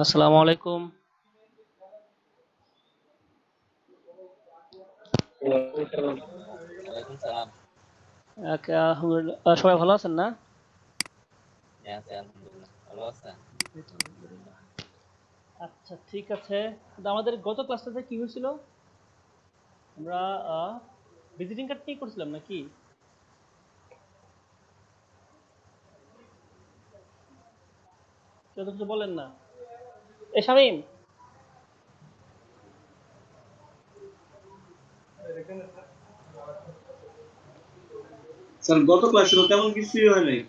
আসসালামু আলাইকুম। ওয়ালাইকুম সালাম। সবাই ভালো আছেন না? হ্যাঁ আছি আলহামদুলিল্লাহ। ভালো আছেন? এই তো আলহামদুলিল্লাহ। আচ্ছা ঠিক আছে। কিন্তু আমাদের গত ক্লাসটাতে কি হয়েছিল? আমরা ভিজিটিং কার্ড নিয়ে করছিলাম নাকি? কেউ তো কিছু বলেন না। শামীম, স্যার গত ক্লাসে তো তেমন কিছুই হয় নাই।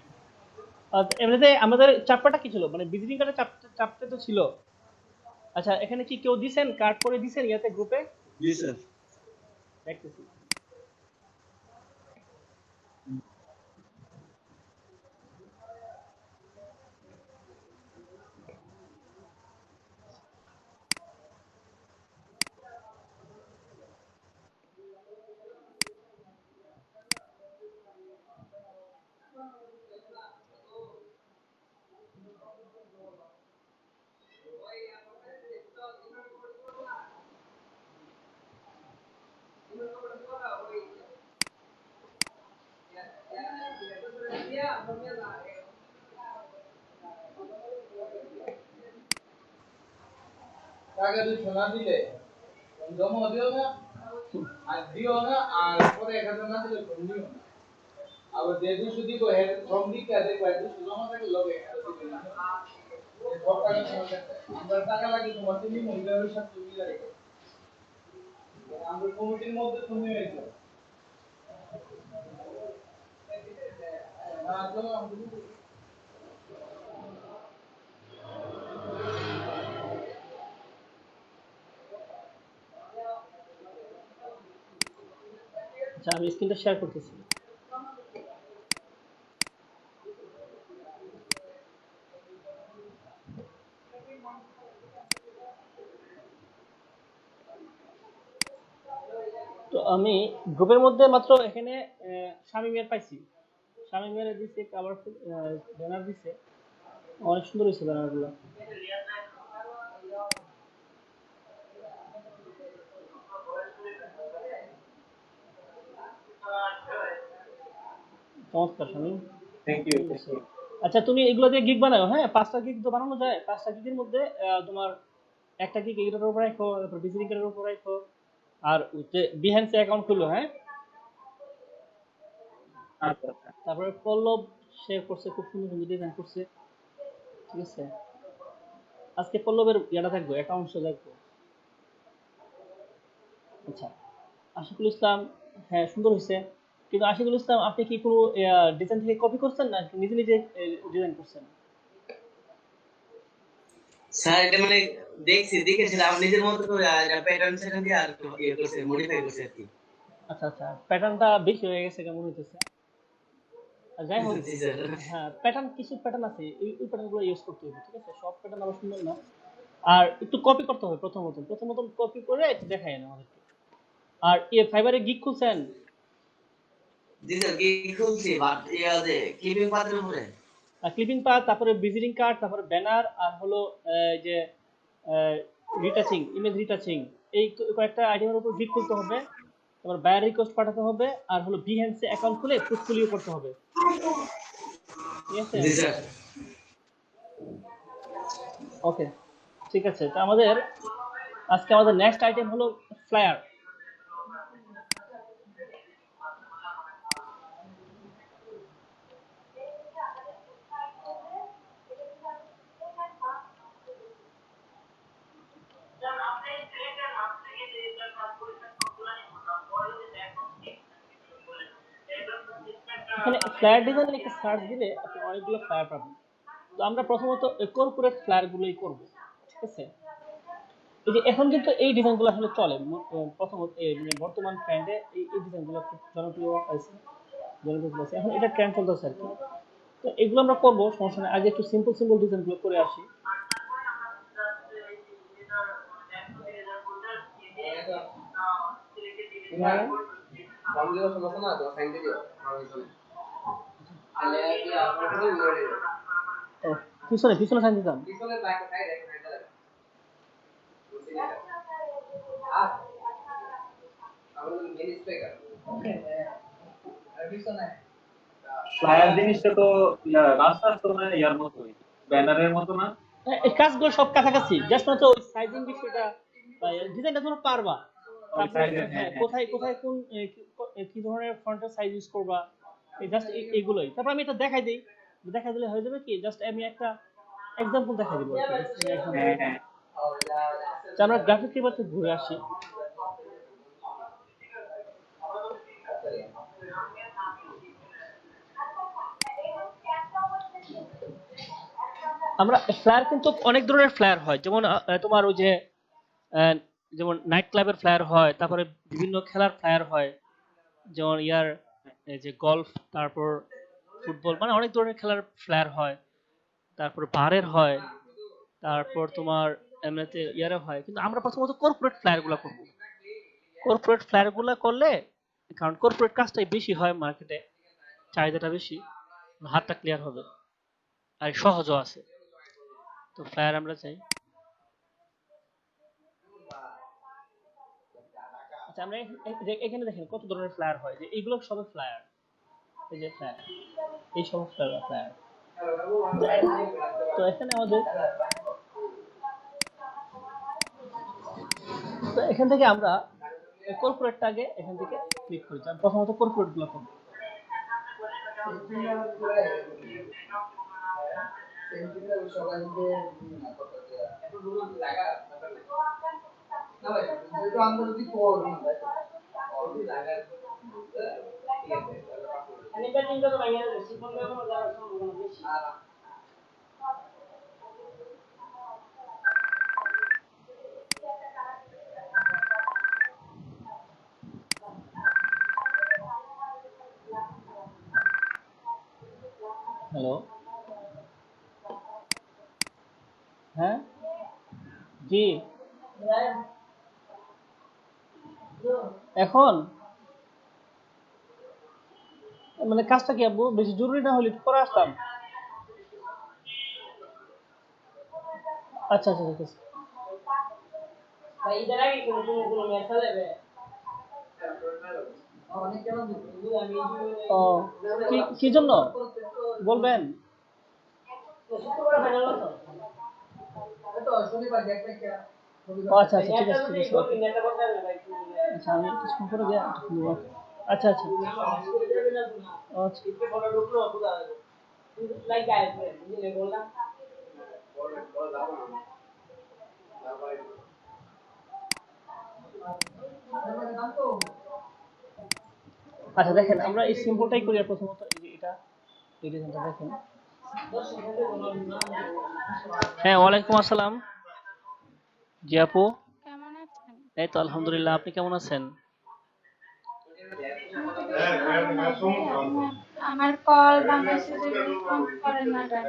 এমনিতে আমাদের চাপ্টারটা কি ছিল? মানে ভিজিটিং কার্ডের চাপটা তো ছিল। আচ্ছা এখানে কি কেউ দিছেন কার্ড করে দিছেন ইয়াতে গ্রুপে? জি স্যার। দেখতেছি। টাকা 200 না দিলে জমা দিও না আর দিও না আর পরে 1000 না দিলে ফোন দিও না আবার যে 200 দিব হেড ফর্ম দিতে দেখবা 200 জমা থাকলে লগে দিবে না এই সব টাকা তোমার কাছে আমরা টাকা লাগে তোমার তুমি মহিলাদের সাথে মিলে রেখো আমরা কমিটির মধ্যে তুমি হইছো না জমা আচ্ছা আমি স্ক্রিনটা শেয়ার করতেছি। তো আমি গ্রুপের মধ্যে মাত্র এখানে শামিমের পাইছি। শামিমের দিছে আবার ব্যানার দিছে। অনেক সুন্দর হয়েছে ব্যানারগুলো। চমৎকার Shamim. Thank you thank you. আচ্ছা তুমি এগুলো দিয়ে গিগ বানাও, হ্যাঁ 5টা গিগ তো বানানো যায়। 5টা গিগের মধ্যে তোমার একটা গিগ এটার উপর রাখো, তারপর ভিজিটিংয়ের উপর রাখো, আর বিহেন্সে অ্যাকাউন্ট খুললো, হ্যাঁ। আচ্ছা আচ্ছা। তারপরে পল্লব সে করছে, খুব সুন্দর সুন্দর ডিজাইন করছে, ঠিক আছে। আজকে পল্লবের ইয়াটা থাকবো, অ্যাকাউন্টসও থাকবো। আচ্ছা আশিকুল ইসলাম, হ্যাঁ সুন্দর হয়েছে। কিন্তু আশিকুল ইসলাম আপনি কি কোনো ডিজাইন থেকে কপি করছেন না নিজে নিজে ডিজাইন করছেন? স্যার এটা মানে দেখেছিলাম নিজের মতো করে এটা প্যাটার্ন সেখান দিয়ে আর একটু ইয়ে করছে মডিফাই করছে আর কি। আচ্ছা আচ্ছা, প্যাটার্নটা বেশি হয়ে গেছে কেমন হইতেছে। যাই হোক, জি স্যার। হ্যাঁ প্যাটার্ন, কিছু প্যাটার্ন আছে ওই প্যাটার্নগুলো ইউজ করতে হবে, ঠিক আছে। সব প্যাটার্ন আবার সুন্দর না। আর একটু কপি করতে হবে প্রথমত কপি করে একটু দেখাই না আমাদেরকে। আর ফাইবারে গিগ খুলছেন? জি স্যার কি খুলছি বাট ইয়া যে কিপিং পাত্রের উপরে। ক্লিপিং পাথ, তারপরে ভিজিটিং কার্ড, তারপরে ব্যানার, আর হলো যে রিটাচিং, ইমেজ রিটাচিং, এই কয়েকটা আইটেমের উপর ক্লিক করতে হবে। তারপর বায়ার রিকোয়েস্ট পাঠাতে হবে, আর হলো বিহেন্সে অ্যাকাউন্ট খুলে পোর্টফোলিও করতে হবে, ঠিক আছে। জি স্যার। ওকে ঠিক আছে। তো আজকে আমাদের নেক্সট আইটেম হলো ফ্লায়ার। এখানে ফ্লায়ার ডিজাইনের একটা সার্চ দিলে আপনি অনেকগুলো ফ্লায়ার পাবেন। তো আমরা প্রথমত কর্পোরেট ফ্লায়ার গুলোই করবো, ঠিক আছে। এই যে এখন কিন্তু এই ডিজাইনগুলো আসলে চলে প্রথমত মানে বর্তমান ট্রেন্ডে এই ডিজাইনগুলো খুব জনপ্রিয় হয়েছে, এখন এটা ট্রেন্ড চলতেছে আর কি। তো এগুলো আমরা করবো, সমস্যা নেই। আগে একটু সিম্পল সিম্পল ডিজাইনগুলো করে আসি। তোমার ফর্ম দিও সমস্যা না তো সাইন দিও আমার ওইখানে আলে কি আপনার পুরো উড়ে যাবে ও, পিছনে পিছনে সাইন দিতাম। পিছনে ব্যাক সাইড রেখে এটা লাগে বুঝলি আর আমাদের মেন স্পিকার আর পিছনে ফ্লায়ার জিনিসটা তো রাস্তা তো মানে ইয়ার মতোই, ব্যানারের মতো না? হ্যাঁ, এই কাজগুলো সব কাছাকাছি, জাস্ট মাত্র ওই সাইজিং বিষয়টা, ডিজাইনটা তোমরা পারবা। ওই তারপরে সাইজের, হ্যাঁ, হ্যাঁ হ্যাঁ। কোথায় কোথায় কোন কি ধরনের ফন্টের সাইজ ইউজ করবা, এই জাস্ট এগুলোই। তারপর আমি এটা দেখাই দিই, দেখাই দিলে হয়ে যাবে কি, জাস্ট আমি একটা এক্সাম্পল দেখাই দিব। হ্যাঁ হ্যাঁ। আমরা গ্রাফিক রিবারতে ঘুরে আসি। আমরা ফ্লায়ার কিন্তু অনেক ধরনের ফ্লায়ার হয়, যেমন তোমার ওই যে আহ, যেমন নাইট ক্লাবের ফ্লায়ার হয়, তারপরে বিভিন্ন খেলার ফ্লায়ার হয়, যেমন ইয়ার এই যে গলফ, তারপর ফুটবল, মানে অনেক ধরনের খেলার ফ্লায়ার হয়। তারপর বারের হয়, তারপর তোমার এমনিতে ইয়ারে হয়। কিন্তু আমরা প্রথমত কর্পোরেট ফ্লায়ার গুলা করবো। কর্পোরেট ফ্লায়ার গুলা করলে, কারণ কর্পোরেট কাজটাই বেশি হয় মার্কেটে, চাহিদাটা বেশি, হাতটা ক্লিয়ার হবে আর সহজও আছে। তো ফ্লায়ার আমরা চাই। আচ্ছা, আমরা এখানে দেখেন কত ধরনের ফ্লায়ার হয়, যে এইগুলো সবই ফ্লায়ার। এই যে ফ্লায়ার, এই সব ফ্লায়ার। তো এখানে আমাদের, তো এখান থেকে আমরা কর্পোরেটটা আগে এখান থেকে ক্লিক করি। প্রথমত কর্পোরেট গুলো করবো। সবাই না কথা একটু রুল লাগা না ভাই যেহেতু আমরা যদি করব না ভাই অলরেডি লাগা ঠিক আছে আমি ব্যাটিং করতে ভাই আর সিম্পল কোনো যাওয়ার সম্ভাবনা বেশি আর হ্যালো, হ্যাঁ জি, এখন মানে কাজটা কি আব্বু বেশি জরুরি না হলে একটু পরে আসতাম। আচ্ছা আচ্ছা, ঠিক আছে। ভাই ইদার আগে কোনো মেসেজ দেবে অনেক কেন দিই আমি, ও কি কি জন্য বলবেন? শুক্রবার ফাইনাল তো, তো শনিবার দেখতে কি, আচ্ছা আচ্ছা, ঠিক আছে ঠিক আছে। আচ্ছা, আমি কিছুক্ষণ পরে গিয়ে আচ্ছা আচ্ছা আচ্ছা। দেখেন, আমরা এই সিম্বলটাই করি। আর প্রথমত এই যে এটা, এই ডিজাইনটা দেখেন। হ্যাঁ, ওয়ালাইকুম আসসালাম। জি আপু, কেমন আছেন? এই তো আলহামদুলিল্লাহ। আপনি কেমন আছেন? আমি তো বেশ ভালোই আছি। আমার কল বা মেসেজে রেসপন্স করেন না কেন?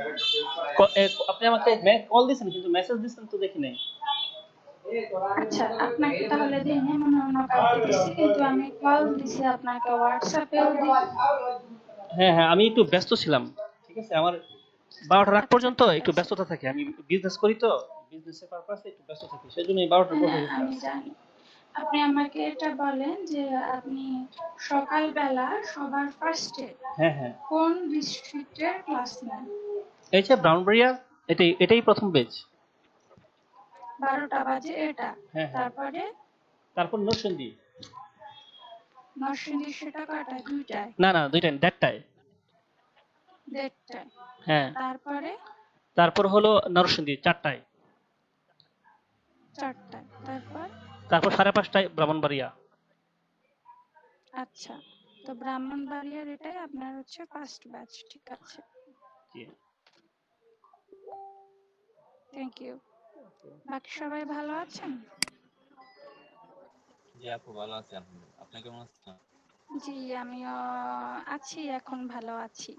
আপনি আমাকে কল দিয়েছেন, কিন্তু মেসেজ দিয়েছেন তো দেখি নাই। আচ্ছা, আপনাকে তাহলে দিইনি, মনে হয় অন্য কাউকে দিছি, কিন্তু আমি কল দিছি আপনাকে, হোয়াটসঅ্যাপেও দিছি। হ্যাঁ হ্যাঁ, আমি একটু ব্যস্ত ছিলাম। ঠিক আছে, আমার 12টার আগ আচ্ছা পর্যন্ত ঠিক একটু আছে। ব্যস্ততা থাকে। আমি বিজনেস করি, তো বিজনেসের পারপাসে একটু ব্যস্ত থাকি, সেজন্য এই 12টার পর হ্যাঁ থেকে আমি ক্লাস। জানি। আপনি আমাকে এটা বলেন যে আপনি সকালবেলা সবার ফার্স্টে হ্যাঁ হ্যাঁ, কোন ডিস্ট্রিক্টের ক্লাস নেন? এই যে ব্রাউনবাড়িয়া, এটাই এটাই প্রথম বেচ। 12টা বাজে এটা, হ্যাঁ হ্যাঁ, তারপরে তারপর নরসিংদী। নরসিংদী, সেটা কয়টায়? 2টায়? না না, দুইটাই, দেড়টায়। 1:30টায়? হ্যাঁ, তারপরে তারপর হলো নরসিংদী 4টায়। 4টায়? তারপর? তারপর 5:30টায় ব্রাহ্মণবাড়িয়া। আচ্ছা, তো ব্রাহ্মণবাড়িয়ার এটাই আপনার হচ্ছে ফার্স্ট ব্যাচ, ঠিক আছে। জি। Thank you. বাকি সবাই ভালো আছেন? জি আপু ভালো আছি আলহামদুলিল্লাহ। আপনি কেমন আছেন? জি, আমিও আছি, এখন ভালো আছি।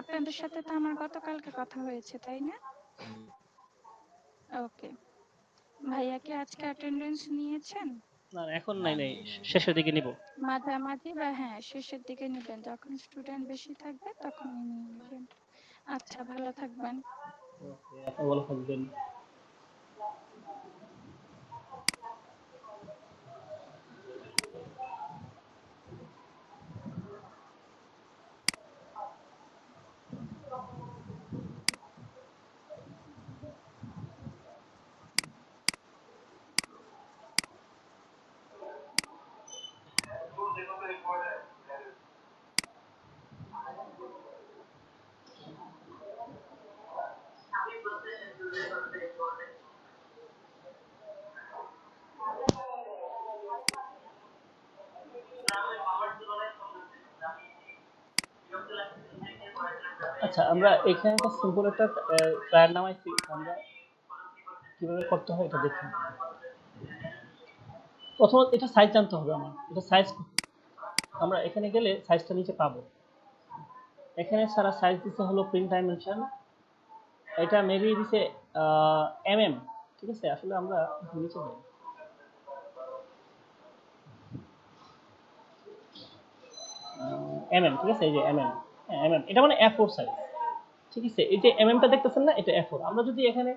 আপনাদের সাথে তো আমার গতকালকে কথা হয়েছে, তাই না? হুম, ওকে। ভাইয়া কি আজকে অ্যাটেন্ডেন্স নিয়েছেন? না না, এখন নাই নাই, শেষের দিকে নিব। মাঝামাঝি বা হ্যাঁ শেষের দিকে নেবেন, যখন স্টুডেন্ট বেশি থাকবে তখনই নিয়ে নেবেন। আচ্ছা, ভালো থাকবেন। ওকে, আপনি ভালো থাকবেন। আচ্ছা, আমরা এখানে একটা সিম্পল একটা প্ল্যান নামাইছি, আমরা কিভাবে করতে হয় এটা দেখুন। প্রথমত এটা সাইজ জানতে হবে আমার, এটা সাইজ আমরা এখানে গেলে সাইজটা নিচে পাবো। এখানে সারা সাইজ দিতে হলো প্রিন্ট ডাইমেনশন, এটা মেবি দিছে এমএম, ঠিক আছে। আসলে আমরা নিচে যাই, এমএম, ঠিক আছে। এই যে এমএম, এমএম এটা মানে A4 সাইজ, ঠিক আছে। এই যে এমএমটা দেখতেছেন না, এটা A4। আমরা যদি এখানে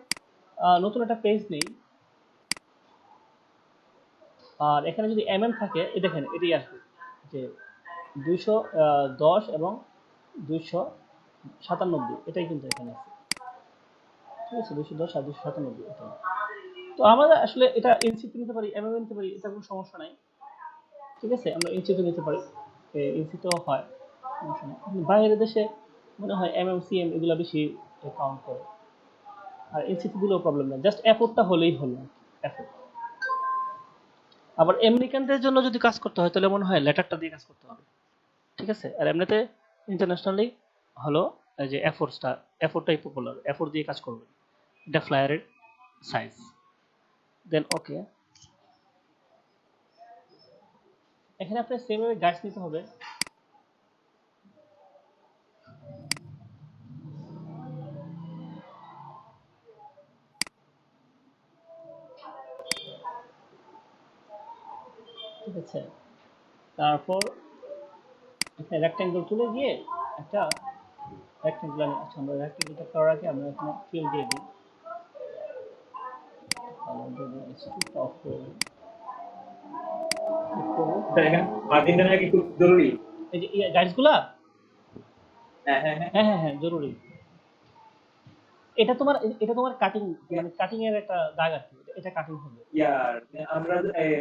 নতুন একটা পেজ নেই, আর এখানে যদি এমএম থাকে, এই দেখেন এটাই আসবে যে 210 এবং 297, এটাই কিন্তু এখানে আছে, ঠিক আছে। 210 আর 297 এটা। তো আমরা আসলে এটা ইঞ্চিতে নিতে পারি, এমএম নিতে পারি, এটা কোনো সমস্যা নাই, ঠিক আছে। আমরা ইঞ্চিতে নিতে পারি, ইঞ্চিতেও হয়, সমস্যা নেই। বাইরের দেশে মনে হয় এমএম সিএম এগুলো বেশি কাউন্ট করে, আর ইঞ্চিতে দিলেও প্রবলেম নাই, জাস্ট এফোর্টটা হলেই হলো, এফোর্ট। আবার আমেরিকানদের জন্য যদি কাজ করতে হয় তাহলে মনে হয় লেটারটা দিয়ে কাজ করতে হবে, ঠিক আছে। আর এমনিতে ইন্টারন্যাশনালি হলো এই যে এফোর্টটাই পপুলার, এফোর্ট দিয়ে কাজ করবেন। এটা ফ্লায়ারের সাইজ। দেন ওকে, এখানে আপনার সেম ভাবে গাইডস নিতে হবে। ঠিক আছে, তারপর এখানে রেক্ট্যাঙ্গেল তুলে গিয়ে একটা রেক্ট্যাঙ্গেল, আচ্ছা আমরা রেক্ট্যাঙ্গেলটা করার আগে আমরা এখানে ফিল দিয়ে দিই, অফ করে দিই। এখানে মার্জিনটা নাকি খুব জরুরি। এই যে গাইডসগুলা, হ্যাঁ হ্যাঁ হ্যাঁ হ্যাঁ হ্যাঁ হ্যাঁ জরুরি। এটা তোমার কাটিং, মানে কাটিং এর একটা দাগ আছে, এটা কাটিং হবে। ইয়ার আমরা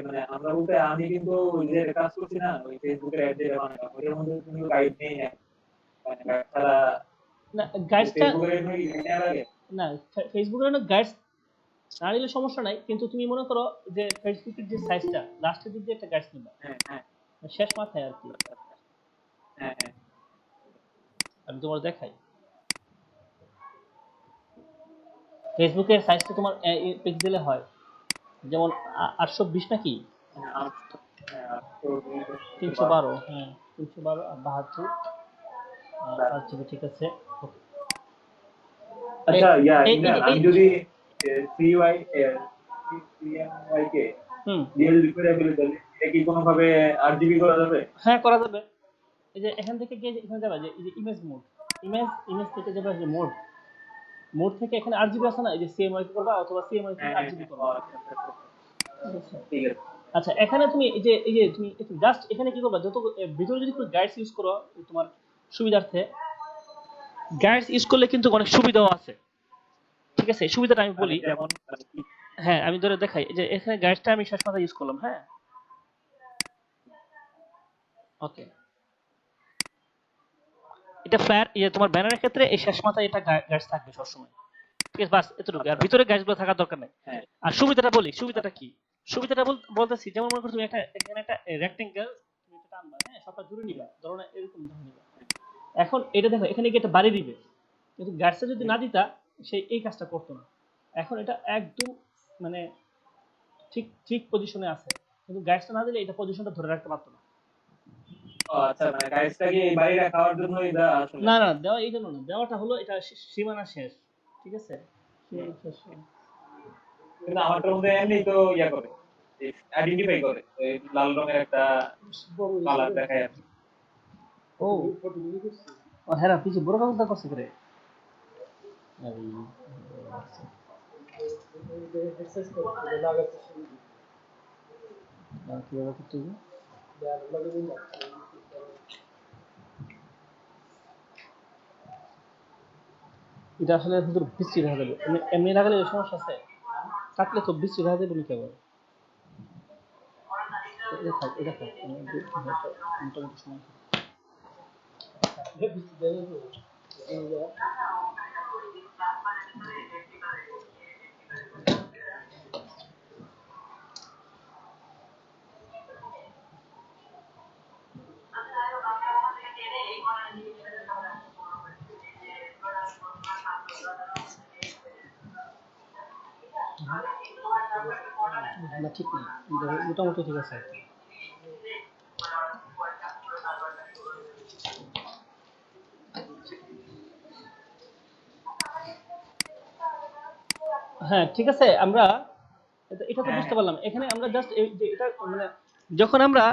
মানে আমরা বলতে আমি কিন্তু ওই যে কাজ করছি না, ওই ফেসবুকের অ্যাড যেটা বানাই, ওটার মধ্যে কিন্তু গাইড নেই না, মানে গাইড ছাড়া না গাইডসটা, ফেসবুকের কি নেওয়া লাগে? না ফেসবুকের অনেক গাইডস না নিলে সমস্যা নাই, কিন্তু তুমি মনে করো যে ফেসবুকের যে সাইজটা লাস্টের দিক দিয়ে একটা গাইডস নেবা, হ্যাঁ হ্যাঁ শেষ মাথায় আর কি। হ্যাঁ হ্যাঁ আমি তোমার দেখাই, ফেসবুকের সাইজটা তোমার পিক্সেলে হয়, যেমন 820 নাকি 312, হ্যাঁ 312 আর 72 8GB, ঠিক আছে। আচ্ছা এই- এই- আমি এই- যদি সিওয়াই সিএমওয়াই কে হুম, ডিএল রিকোয়ারেবল এটা কি কোনো ভাবে আরজিবি করা যাবে? হ্যাঁ করা যাবে। এই যে এখান থেকে গিয়ে এখানে যাবে যে এই যে ইমেজ মোড, ইমেজ থেকে যাবে যে মোড থেকে এখানে আরজিবি আছে না, এই যে সিএমওয়াই করবা অথবা সিএমওয়াই থেকে আরজিবি করবা, ঠিক আছে। ঠিক আছে। আচ্ছা, এখানে তুমি এই যে তুমি জাস্ট এখানে কি করবা, যত ভিতরে যদি কোনো গাইডস ইউজ করো তোমার সুবিধার্থে, গাইডস ইউজ করলে কিন্তু অনেক সুবিধাও আছে, ঠিক আছে। সুবিধাটা আমি বলি, যেমন হ্যাঁ আমি ধরে দেখাই, যে এখানে গাইডসটা আমি শেষ মাথায় ইউজ করলাম, হ্যাঁ ওকে। এটা ফ্ল্যাট তোমার ব্যানারের ক্ষেত্রে এই শেষ মাথায় এটা গাইডস থাকবে সবসময়, ঠিক আছে। বাস এতটুকু, আর ভিতরে গাইডসগুলো থাকার দরকার নেই। হ্যাঁ আর সুবিধাটা বলি, সুবিধাটা কি, সুবিধাটা বলতেছি, যেমন মনে করো তুমি এখানে একটা রেক্টেঙ্গেল তুমি এটা টানবা, হ্যাঁ সবটা জুড়ে নিবা, ধরো না এরকম ধরে নিবা। এখন এটা দেখো এখানে গিয়ে একটা বাড়ি দিবে, কিন্তু গাইডসটা যদি না দিতা সেই এই কাজটা করতো না। এখন এটা একদম মানে ঠিক ঠিক পজিশনে আছে, কিন্তু গাইডসটা না দিলে এটা পজিশনটা ধরে রাখতে পারতো না। আচ্ছা, মানে গাইসটা কি এই বাড়িটা খাওয়ার জন্য এটা আসলে না না, দেওয়া এই জন্য না, দেওয়াটা হলো এটা সীমানা শেষ, ঠিক আছে, সীমানা শেষ। কিন্তু আমারটার মধ্যে এমনি তো ইয়া করে আইডেন্টিফাই করে এই লাল রঙের একটা কালার দেখায় আর কি। ও ও হ্যাঁ পিছে বড় কাগজটা করছে করে কিভাবে করতে হবে? এটা আসলে হুজুর বৃষ্টি দেখা যাবে এমনি লাগালে সমস্যা আছে কাটলে তো বৃষ্টি দেখা যাবে না কেবল এটা থাক মোটামুটি সময় না ঠিক নেই মোটামুটি ঠিক আছে হ্যাঁ ঠিক আছে আমরা এটা তো বুঝতে পারলাম এখানে আমরা জাস্ট যে এটা মানে যখন আমরা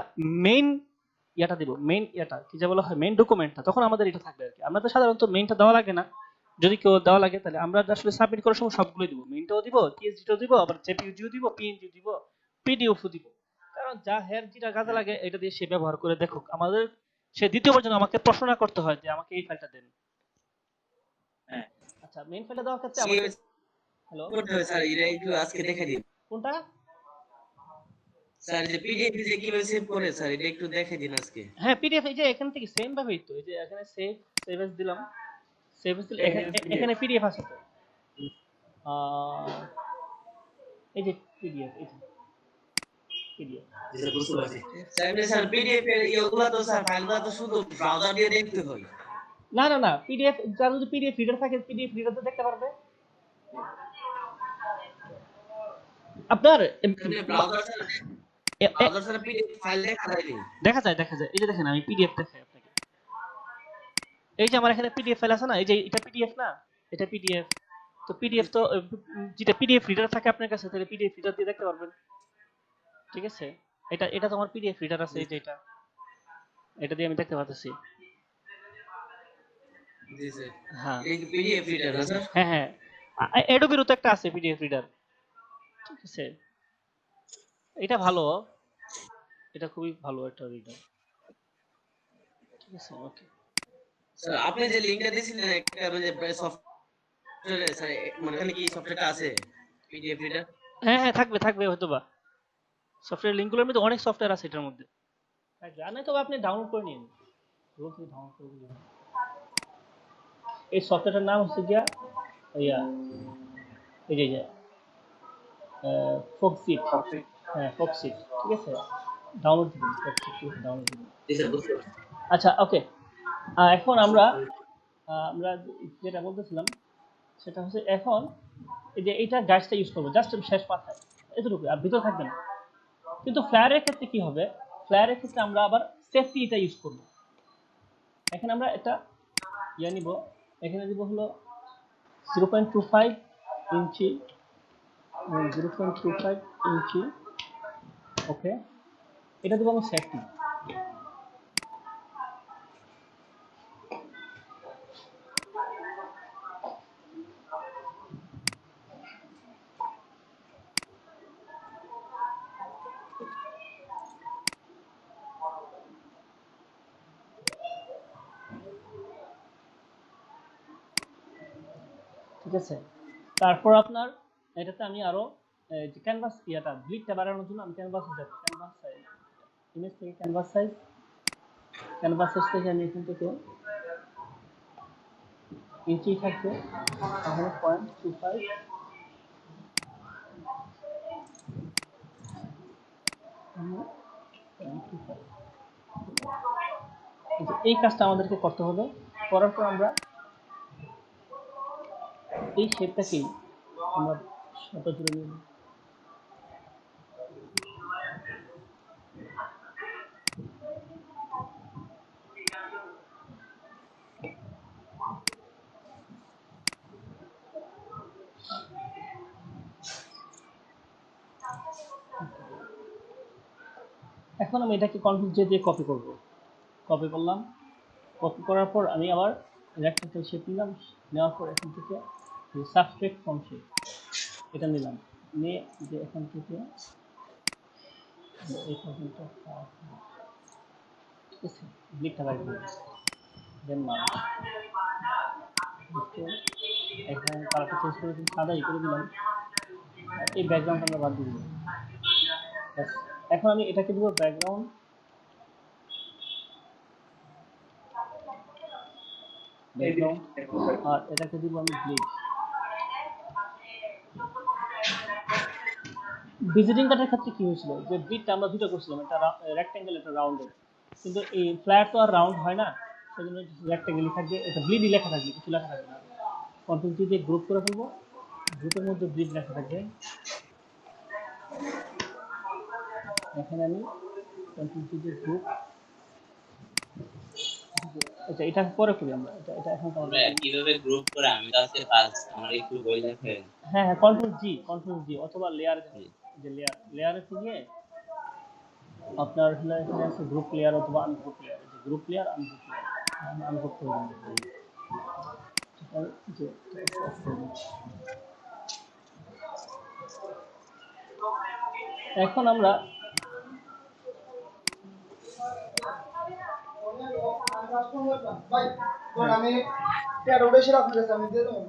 মেইন ইয়াটা দিব মেইন ইয়াটা কি যে বলা হয় মেইন ডকুমেন্টটা তখন আমাদের এটা থাকবে আর কি আমরা তো সাধারণত মেইনটা দেওয়া লাগে না যদি কেউ দেওয়া লাগে তাহলে আমরা আসলে সাবমিট করার সময় সবগুলোই দিব মেইনটাও দিব টিএসডিটাও দিব আবার জেপিইউজিও দিব পিএনজিও দিব পিডিএফও দিব কারণ যা হের যেটা কাজে লাগে এটা দিয়ে সে ব্যবহার করে দেখুক আমাদের সে দ্বিতীয়বার যেন আমাকে প্রশ্ন না করতে হয় যে আমাকে এই ফাইলটা দেন হ্যাঁ আচ্ছা মেইন ফাইলটা দেওয়ার ক্ষেত্রে আমাকে হ্যালো করতে হবে স্যার এটা একটু আজকে দেখে দিন কোনটা স্যার যে পিডিএফ যে কিভাবে সেভ করে স্যার এটা একটু দেখে দিন আজকে হ্যাঁ পিডিএফ এই যে এখান থেকে সেম ভাবেই তো এই যে এখানে সেভ এস দিলাম সেভ এস দিলে এখানে পিডিএফ আছে তো এই যে পিডিএফ এই যে পিডিএফ বুঝতে পারছি স্যার পিডিএফ এর এগুলা তো স্যার ফাইলগুলো তো শুধু ব্রাউজার দিয়ে দেখতে হয় না না না পিডিএফ যার যদি পিডিএফ রিডার থাকে পিডিএফ রিডার তো দেখতে পারবে আপনার ব্রাউজার ছাড়া পিডিএফ ফাইল দেখা যায় এই যে দেখেন আমি পিডিএফ দেখাই আপনাকে এই যে আমার এখানে পিডিএফ ফাইল আছে না এই যে এটা পিডিএফ না এটা পিডিএফ তো পিডিএফ তো যেটা পিডিএফ রিডার থাকে আপনার কাছে তাহলে পিডিএফ রিডার দিয়ে দেখতে পারবেন ঠিক আছে এটা তো আমার পিডিএফ রিডার আছে এই যে এটা দিয়ে আমি দেখতে পাচ্ছি জি স্যার হ্যাঁ এই পিডিএফ রিডার না স্যার হ্যাঁ হ্যাঁ অ্যাডোবিরও তো একটা আছে পিডিএফ রিডার ঠিক আছে এটা ভালো এটা খুবই ভালো একটা রিডার ঠিক আছে ওকে স্যার আপনি যে লিংকটা দিয়েছিলেন একটা মানে সফটওয়্যার স্যার মানে এখানে কি সফটওয়্যারটা আছে পিডিএফ রিডার হ্যাঁ হ্যাঁ থাকবে হয়তো বা সফটওয়্যার লিংকগুলোর মধ্যে অনেক সফটওয়্যার আছে এটার মধ্যে জানেন তো আপনি ডাউনলোড করে নিন ডাউনলোড করে নিন এই সফটওয়্যারটার নাম হচ্ছে গিয়া ইয়া এই যে ফোকসিট হ্যাঁ ফোকসিট ঠিক আছে ডাউনলোড দিন ফোকসিট ডাউনলোড দিন জি স্যার বুঝতে পারছি আচ্ছা ওকে এখন আমরা যেটা বলতেছিলাম সেটা হচ্ছে এখন এই যে এইটা গাইডটা ইউজ করবো জাস্ট শেষ পাতায় এতটুকু আর ভিতরে থাকবে না কিন্তু ফ্লায়ারের ক্ষেত্রে কি হবে ফ্লায়ারের ক্ষেত্রে আমরা আবার সেফটি এটা ইউজ করব এখানে আমরা এটা ইয়া নিব এখানে দিব হলো 0.25 ইঞ্চি 0.25 ইঞ্চি ওকে এটা দিব আমি সেফটি ঠিক আছে তারপর আপনার এটাতে আমি আরো যে ক্যানভাস ইয়াটা ব্লিডটা বাড়ানোর জন্য আমি ক্যানভাসে যাব ক্যানভাস সাইজ ইমেজ থেকে ক্যানভাস সাইজ থেকে আমি এখান থেকে ইঞ্চি থাকবে তাহলে 0.25 এই কাজটা আমাদেরকে করতে হবে করার পর আমরা এই শেপটাকেই আমরা শত জুড়ে নিব এখন আমি এটাকে কন্ট্রোল জে দিয়ে কপি করব। কপি করলাম, কপি করার পর আমি আবার রেক্টেঙ্গেল শেপ নিলাম, নেওয়ার পর এখান থেকে সাবস্ট্রেট ফর্ম শেপ এটা নিলাম, নিয়ে যে এখান থেকে এই পর্যন্ত ঠিক আছে, ব্লিকটা বাইর করব, দেন মার্ক এখানে কালারটা চেঞ্জ করে দিই, সাদাই করে দিলাম, আর এই ব্যাকগ্রাউন্ড আমরা বাদ দিয়ে দিলাম। এখন আমি এটাকে দিব ব্যাকগ্রাউন্ড, আর এটাকে দিব আমি ব্লিড। ভিজিটিং কার্ডের ক্ষেত্রে কি হয়েছিল যে ব্লিডটা আমরা দুটো করছিলাম, একটা রেক্টেঙ্গেল একটা রাউন্ডের, কিন্তু এই ফ্ল্যাট তো আর রাউন্ড হয় না, সেজন্য রেক্টেঙ্গেলই থাকবে, এটা ব্লিডই লেখা থাকবে, কিছু লেখা থাকবে না। কন্ট্রোল জি দিয়ে গ্রুপ করে ফেলবো, গ্রুপের মধ্যে ব্লিড লেখা থাকবে। এখানে আমি কন্ট্রোল জি দিয়ে গ্রুপ, আচ্ছা এটা পরে করি আমরা, এটা এখন কিভাবে গ্রুপ করে আমি তো আজকে ফার্স্ট, আমার একটু বই দেখেন। হ্যাঁ কন্ট্রোল জি অথবা লেয়ারে, যে লেয়ারে গিয়ে আপনার এখানে আছে গ্রুপ লেয়ার অথবা আনগ্রুপ লেয়ার, যে group layer ungroup layer, ungroup করে দিন। যে এখন আমরা আমি 13 বেশি রাখতে চাই, আমি দিয়ে দেবো।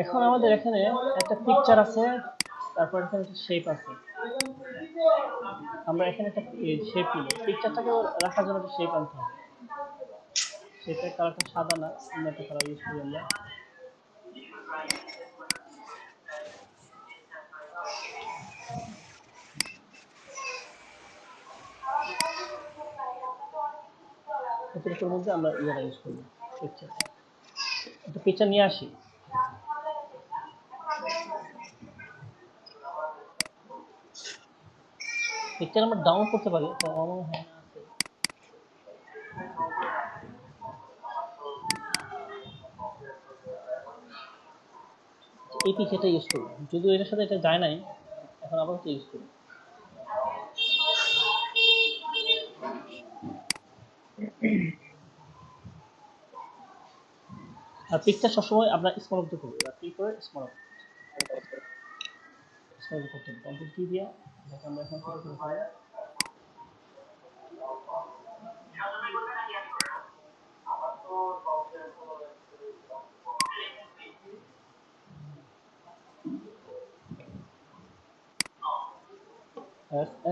এখন আমাদের এখানে একটা পিকচার আছে, তারপর এখানে একটা শেপ আছে, আমরা এখানে একটা শেপ নিব, পিকচারটাকে রাখার জন্য একটা শেপ আনতে হবে। শেপের কালারটা সাদা না, অন্য একটা কালার ইউজ করি আমরা। এটার মধ্যে আমরা ইয়েটা ইউজ করবো, পিকচার, একটা পিকচার নিয়ে আসি। পিকচার আমরা ডাউনলোড করতে পারি, তো আমার মনে হয় না আছে। এই পিকচারটা ইউজ করবো, যদিও এটার সাথে এটা যায় নাই, এখন আবার ইউজ করি। আর পিকচার সবসময় আমরা স্মল অফ করবো, কি করে স্মল অফ করতে হবে, কন্ট্রোল কি দিয়া দেখো আমরা এখন শুরু করতে হবে।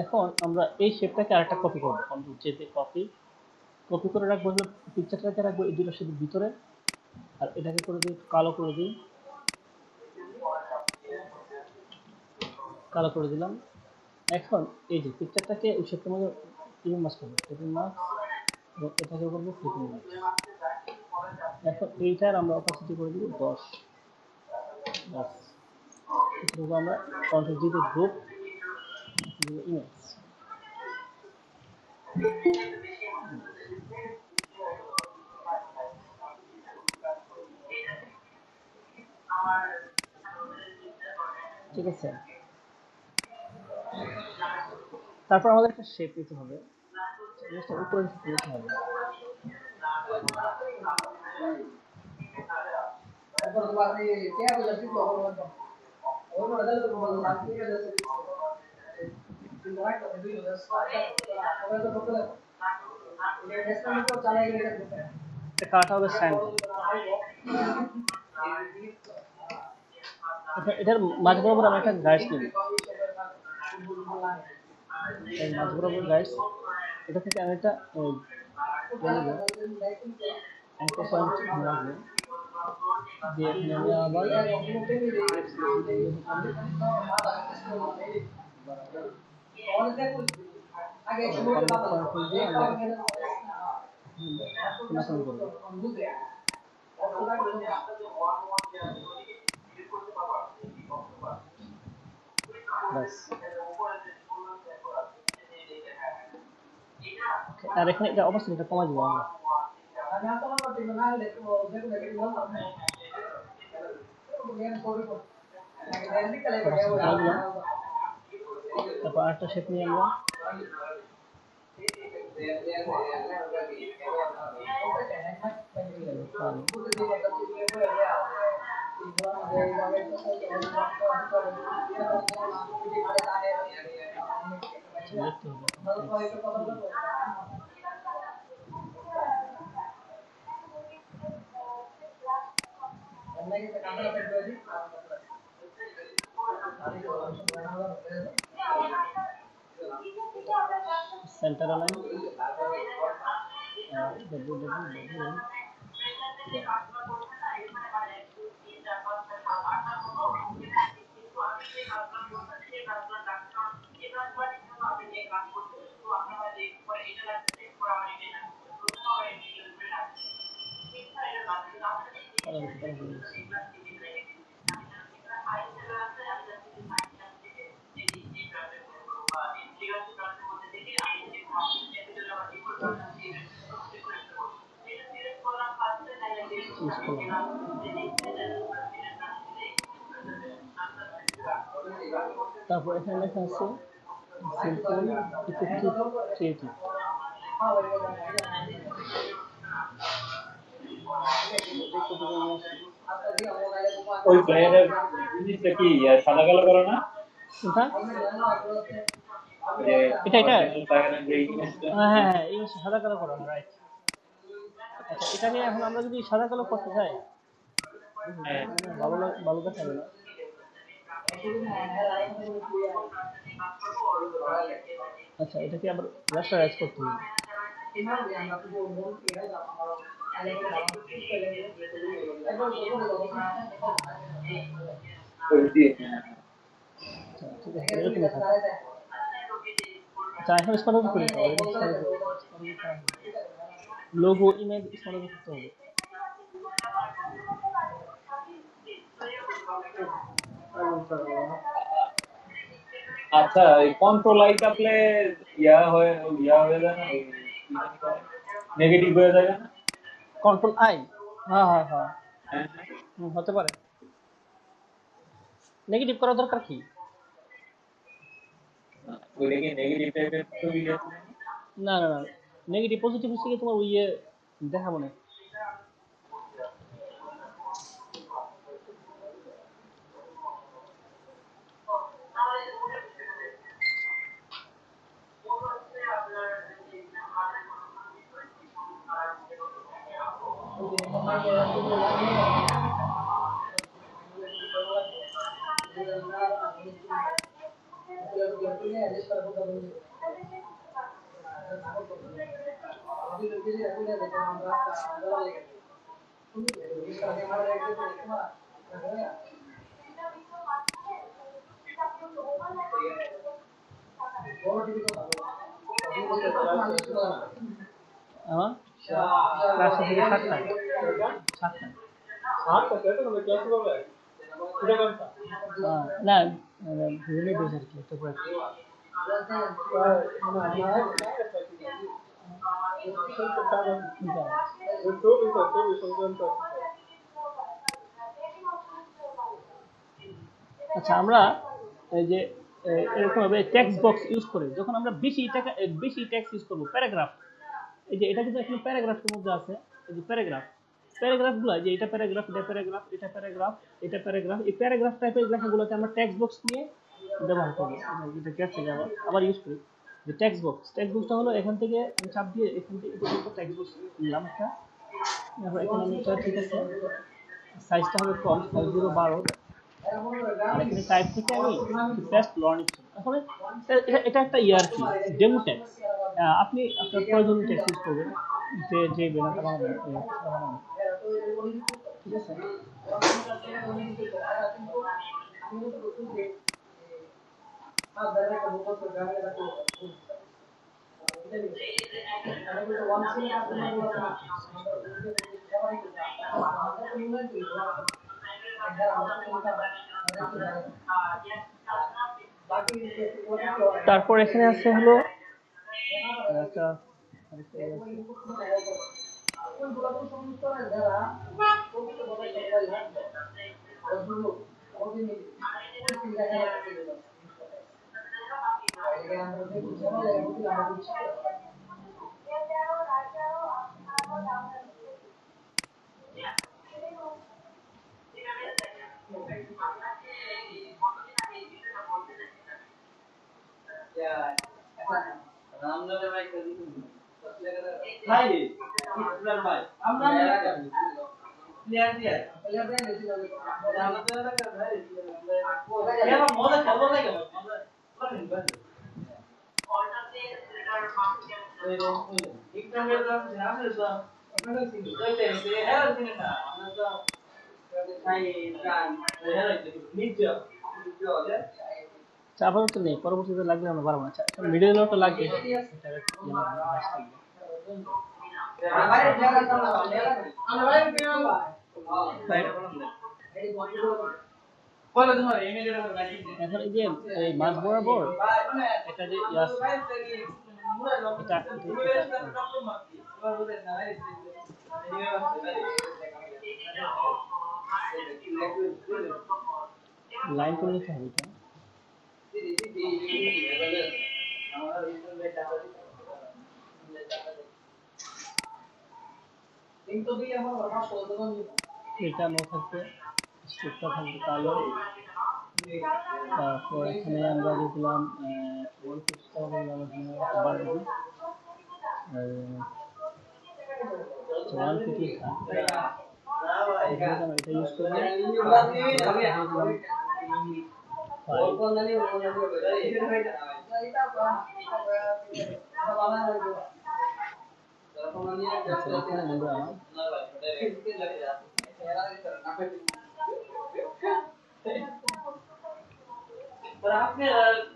এখন আমরা এই শেপটাকে আরেকটা কপি করব, কন্ট্রোল জে তে কপি করে রাখবো, পিকচারটাকে রাখবো এই দুটোর সাথে ভিতরে, আর এটাকে করে দিই কালো করে দিই, কালো করে দিলাম। এখন এই যে পিকচারটাকে ওই শেপটার মধ্যে টিপিং মাস্ক করবো, টিপিং মাস্ক, এবং এটাকে করবো ফ্লিপিং মাস্ক। এখন এইটার আমরা অপাসিটি করে দিব 10, আমরা কন্ট্রোল জি তে গ্রুপ ইমেজ, ঠিক আছে। তারপর আমাদের একটা শেপ নিতে হবে, উপরে নিতে হবে। কাটা হবে স্যান্ড, এটার মাঝ বরাবর আমরা একটা গাইডস নেব, এই মাঝ বরাবর গাইডস, এটা থেকে আমি একটা অ্যাঙ্কর পয়েন্ট রাখবো, দিয়ে এখানে আমি আবার আর এখানে এটা অবশ্যই এটা কমা দিব আমরা। তারপর আরেকটা শেপ নিয়ে আমরা সেন্টার লাইন তারপর এখানে লেখা আছে সিম্পল ইফেক্টিভ ক্রিয়েটিভ ওই প্লেয়ারের জিনিসটা কি সাদা কালো করে না কোনটা এটা হ্যাঁ এই সাদা কালো করা রাইট আচ্ছা এটা নিয়ে এখন আমরা যদি সাদা কালো করতে চাই ভালো দেখাবে না আচ্ছা এটাকে আবার রাস্টারাইজ করতে হবে আচ্ছা এখন স্পষ্ট করে লোগো ইমেজ স্পষ্ট করতে হবে আচ্ছা এই কন্ট্রোল আই চাপলে ইয়া হয়ে যায় না নেগেটিভ হয়ে যায় না কন্ট্রোল আই হ্যাঁ হতে পারে নেগেটিভ করার দরকার কি ওইটা কি নেগেটিভ টাইপের ছবি আছে না নেগেটিভ পজিটিভ হচ্ছে কি তোমার ওই দেখাবো না না ভুলে গেছি আর কি একটা করে আচ্ছা আমরা এই যে এরকম ভাবে টেক্সট বক্স ইউজ করে যখন আমরা বেশি টেক্সট ইউজ করব প্যারাগ্রাফ এই যে এটা কিন্তু এখানে প্যারাগ্রাফের মধ্যে আছে এই যে প্যারাগ্রাফগুলো যে এটা প্যারাগ্রাফ এই প্যারাগ্রাফ টাইপের লেখাগুলোকে আমরা টেক্সট বক্স নিয়ে ব্যবহার করব এটা ক্যাপে যাবে আবার ইউজ করি যে টেক্সট বক্সটা হলো এখান থেকে আমি চাপ দিয়ে এখান থেকে টেক্সট বক্স নিলাম একটা এখানে আমি ঠিক আছে সাইজটা হবে কম সাইজ 12 আর এখানে টাইপ থেকে আমি টেক্সট লার্নিং এখন এটা একটা ইয়ার কি ডেমো টেক্সট আপনি আপনার প্রয়োজনীয় টেক্সট ইউজ করবেন যে বেনাটা বানাবেন ঠিক আছে তারপর এখানে আছে হলো একটা আচ্ছা, আপাতত নেই, পরবর্তীতে লাগলে আমরা বাড়াবো। আচ্ছা, মিডল নোটও লাগবে, এটা ইয়ে লাগবে, হাইস লাগবে। এখন এই যে এই মাঝ বরাবর এটা যে ইয়ে আছে, লাইন করে নিতে হবে এটা। এটা নো থাকবে, স্ট্রিপটা থাকবে কালো। তারপর এখানে আমরা দেখলাম 150,000 আবার দেখি 150 এখানে আমরা এটা ইউজ করব। पर आपने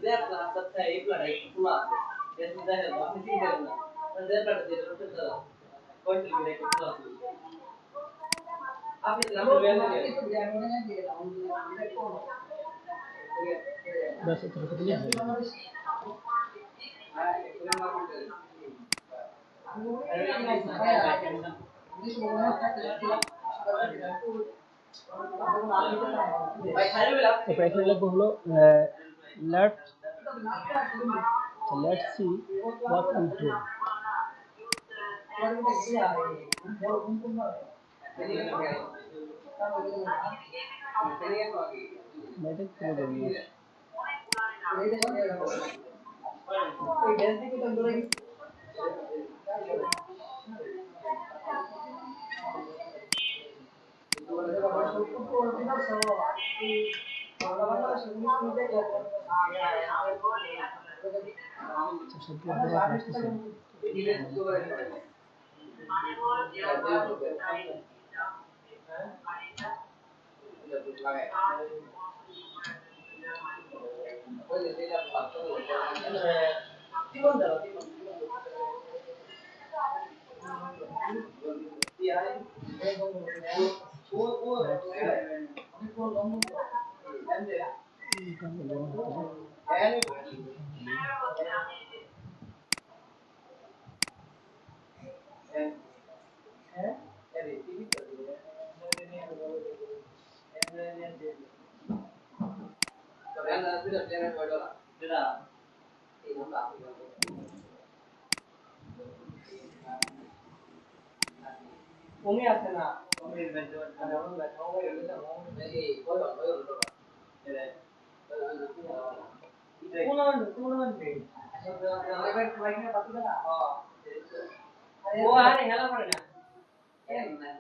देख रहा था एक लड़ाई हुआ जैसे देख रहा आपने ठीक करना पर देख रहा दे रहा था कोई चल गया कुछ आपने लंबे वेल में बस इतना तो लिया है। तो पैसे लगभग hello let's see what we do। Umi আছে না Umi বেঁচে মানে আমরা বেঁচে আমরা গেলে না এই ওই কোন লেভেল লাইনে বাকি না ও আরে হেলা করে না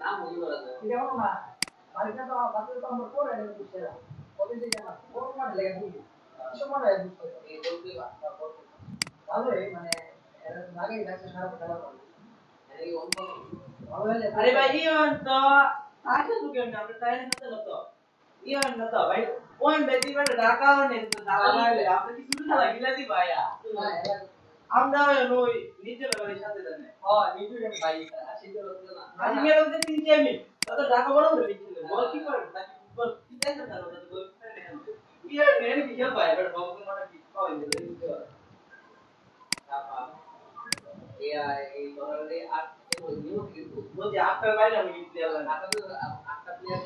নাম হই বলা যায় এটা বলো না বাকিটা তো বাকি তো আমরা করে এনে দিছি না ওই যে জানা কোন মানে লেগে দিই সময় লাগে এই বলতে ভালো মানে লাগে যাচ্ছে সারা খেলা করে এই অন্য अरे भाई इवन तो आगे तो क्या ना अपने टाइम में तो इवन ना तो भाई पॉइंट बेटी में ढाका होने तो ढाका ले आपने की सुन ना लगी दी भाई हम ना नो नीचे वाले साथ देने हां नीचे के भाई ऐसे तो लगता ना आज मेरे तो 3 मिनट तो ढाका बड़ा हो रही है गोल कीपर ताकि ऊपर कितना से था तो गोल ये मेरे की क्या भाई बड़ा बॉक्स में की पाओ ये ये ऑलरेडी आप वो न्यू वो जो आपका भाई ना मिल गया ना आपका प्लेयर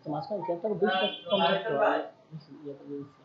তো মাঝখানে ক্যাপটা বেশি কম থাকতো বেশি ইয়েতে দিয়েছে।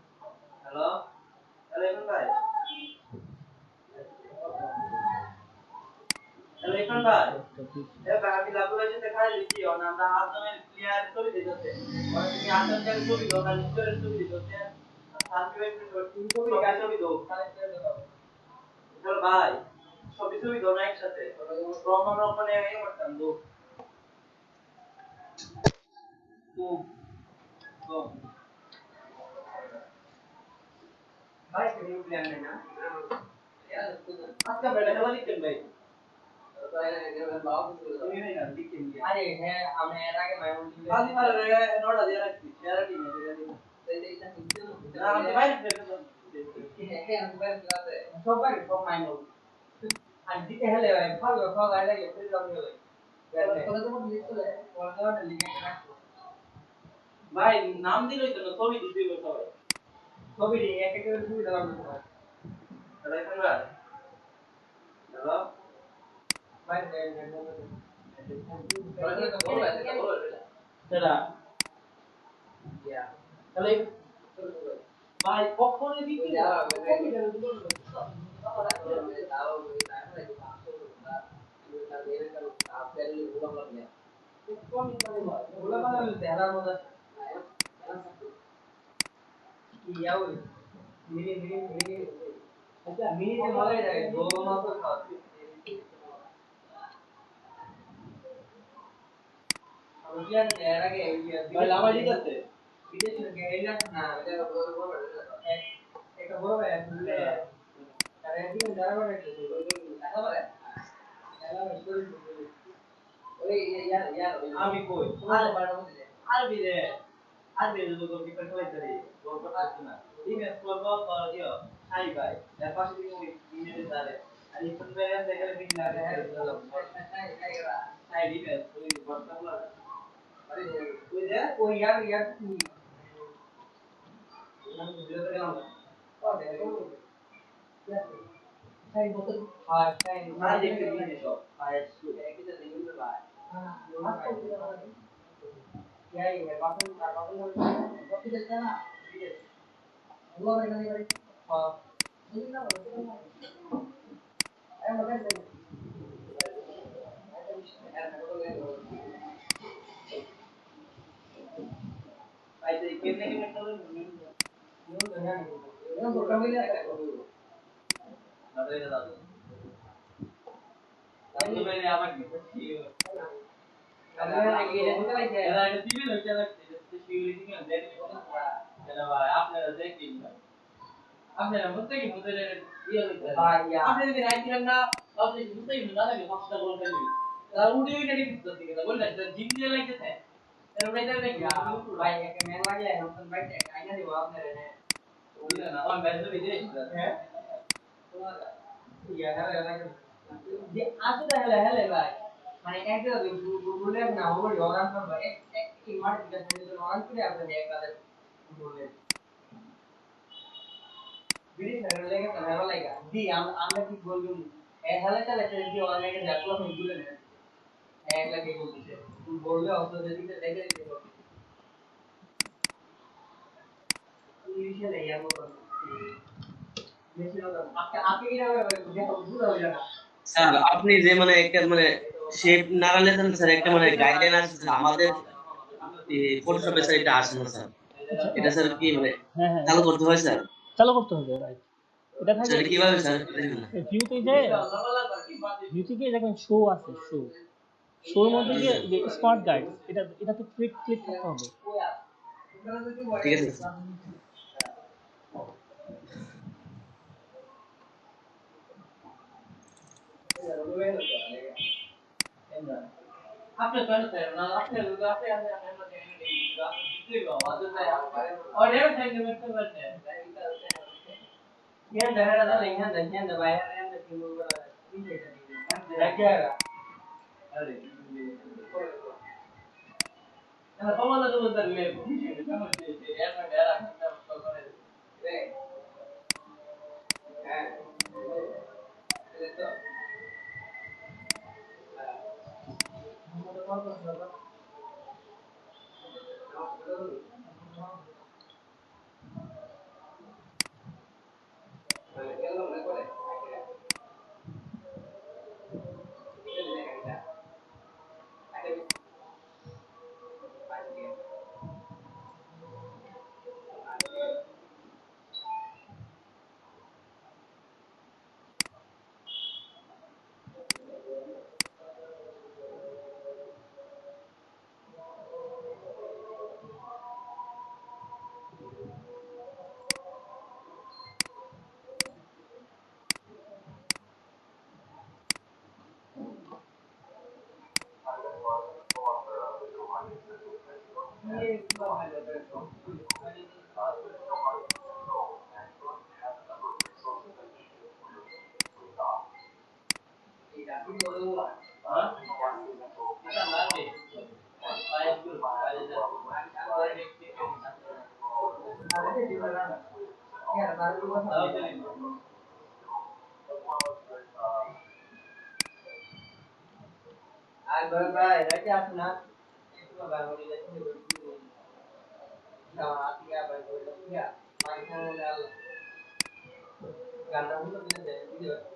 স্যার আপনি যে মানে একটা মানে শেপ নাড়ালে স্যার একটা মানে গাইডলাইন আছে স্যার আমাদের ফটোশপে স্যার এটা আসে না স্যার। আচ্ছা এটা স্যার কি মানে হ্যাঁ হ্যাঁ চালু করতে হয় স্যার? চালু করতে হবে, রাইট। এটা স্যার থাকলে এটা কিভাবে স্যার দেখেন না? ভিউতে যে ভিউতে গিয়ে দেখবেন শো আছে, শোর মধ্যে জি গিয়ে স্যার, যে স্মার্ট গাইড, এটাতে ক্লিক ক্লিক করতে হবে। ঠিক আছে স্যার। আপনি জানেন না আপনি আপনি और ये थैंक यू मिस्टर बच्चे ये दहरा था लेंगे दहिया दबाया है ना कि वो क्या है अरे ना पवन तो उधर ले समझ यार मैं डरा था उसको करे रे हां ये तो आज बड़ा है क्या सुना इसको बारवली लेते हैं ना आती क्या बारवली क्या माइकों डाल गाना भी तो दे दे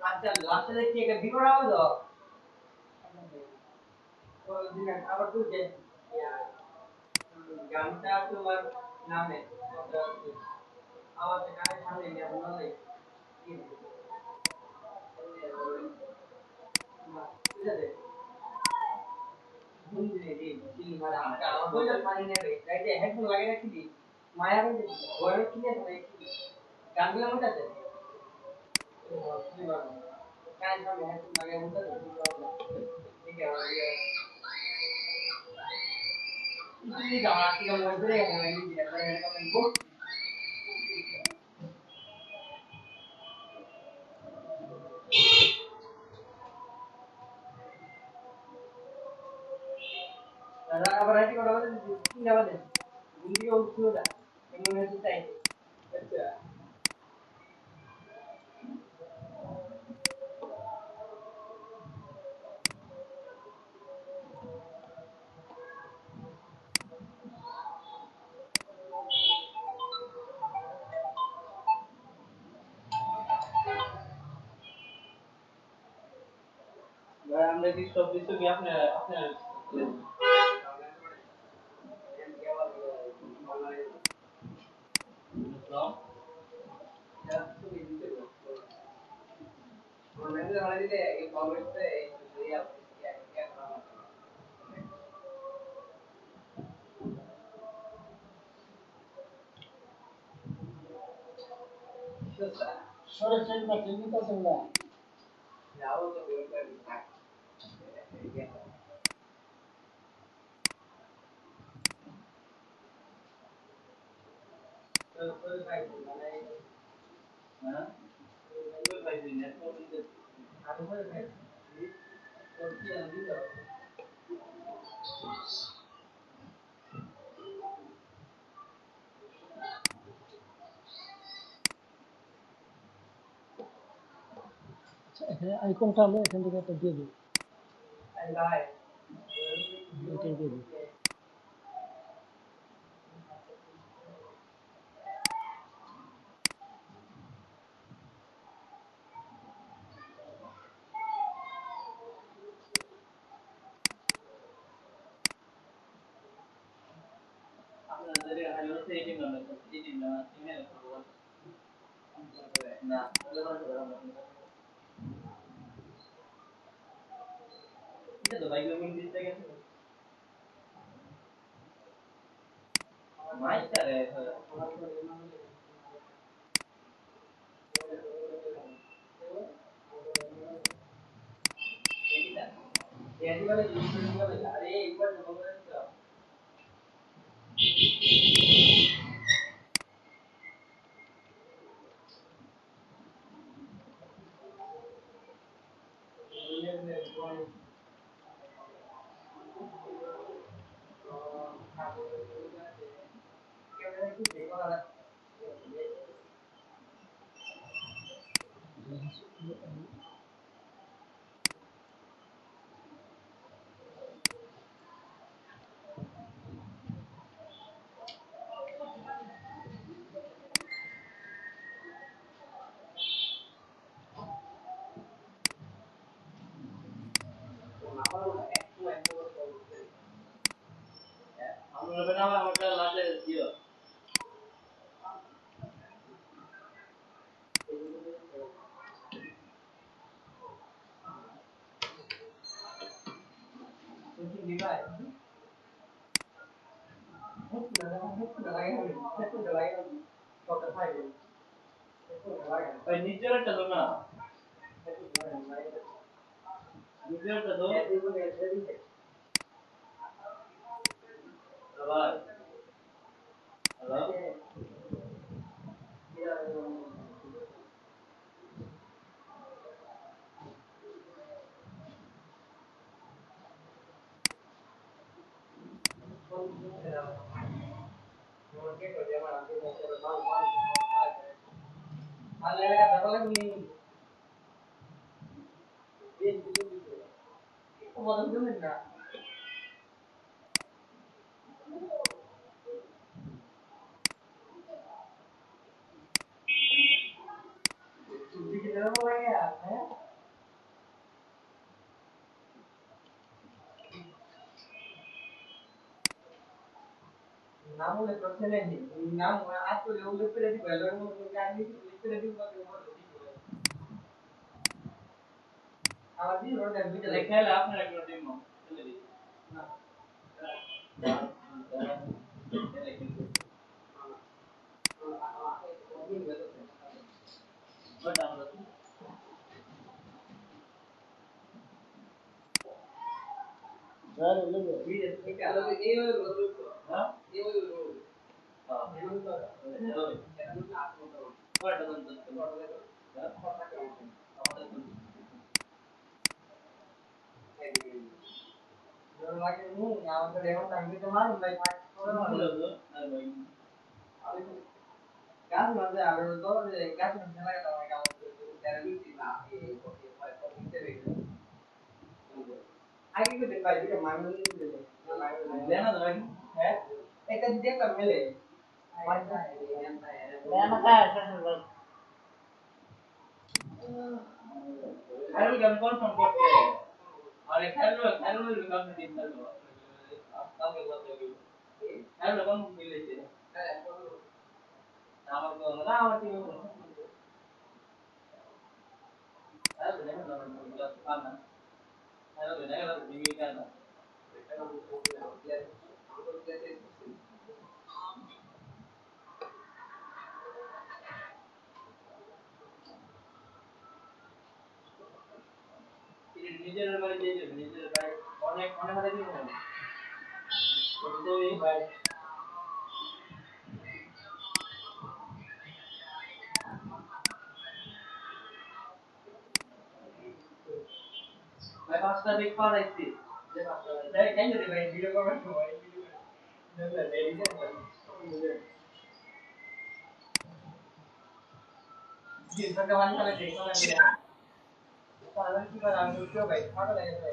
अच्छा लास्ट में क्या कर दिखा रहा हो तो दिन अब तू जे या गाना तुम्हार नाम है आवाज का सामने ले बोल ले इधर बुंदे दे दिल मारा कोई तो पानी नहीं रे राइट हेडफोन लगा रखी थी माया में वर्ड किया था गाना मत आते काय था हेडफोन लगा होता ठीक है और ये इतनी गाना की बोल रहे हैं मैं ये का मैं बुक दादा अब राइट को डाल दे तीन डाल दे बुंदी को उठो दा एमन है टाइम अच्छा भाई हमने की सब विषय भी अपने अपने সরে ট্রেন না ট্রেন তো চলবে। এখানে আইকনটা আমরা এখান থেকে একটা দিয়ে দিই, এটাই দিয়ে দিই।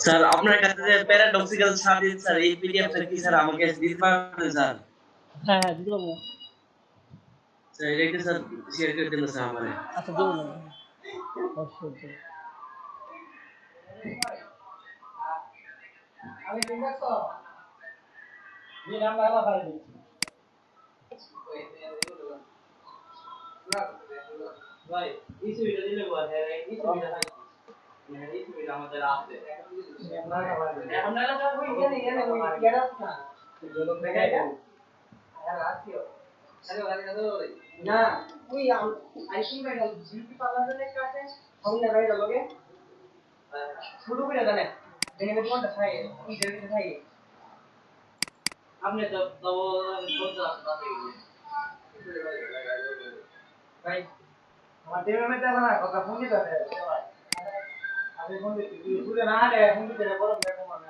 স্যার আপনার কাছে যে প্যারাডক্সিক্যাল সার্ভিস স্যার এই পিডিএফ স্যার কি স্যার আমাকে দিতে পারবেন স্যার? হ্যাঁ হ্যাঁ দিতে পারবো। স্যার এটা একটু স্যার শেয়ার করে দিন স্যার আমারে। আচ্ছা দেবো না, অবশ্যই দেবো। ভাই এই সুবিধা দিলে বল হ্যাঁ এই সুবিধা নাই মানে এই সুবিধা আমাদের আছে এখন না যাব এখানে এখানে ওই গেরাস না লোক দেখাই দেন আর আসিও আরে ওখানে না ওই আইসি ভাই জিপি পার্লারে কাছে সামনে ভাই লগে শুরু করে দেন দেখে কোনটা খাই এই জায়গাটা খাই আপনি তো বলতে আসতে ভাই আমার দেবে মে যাবে না কথা ফোন দিতে হবে ভাই আমি ফোন দিতে তুই না রে ফোন দিতে বড় দেখো মানে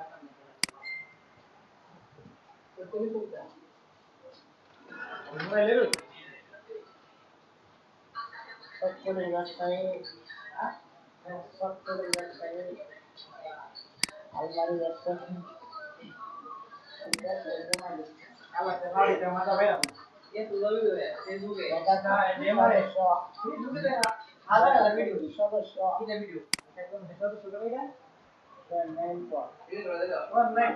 তো তুমি কোনটা মোবাইল এর সব করে রাস্তায় হ্যাঁ সব করে রাস্তায় আলমারি রাস্তায় আলা তে বাড়ি তে মাথা ভাই ये तू लोग है फेसबुक है दादा नेमारे फेसबुक पे आधा आधा वीडियो सदस्य कितने वीडियो एकदम सदस्य सुन रहे हैं 9 पर ये तो दादा 19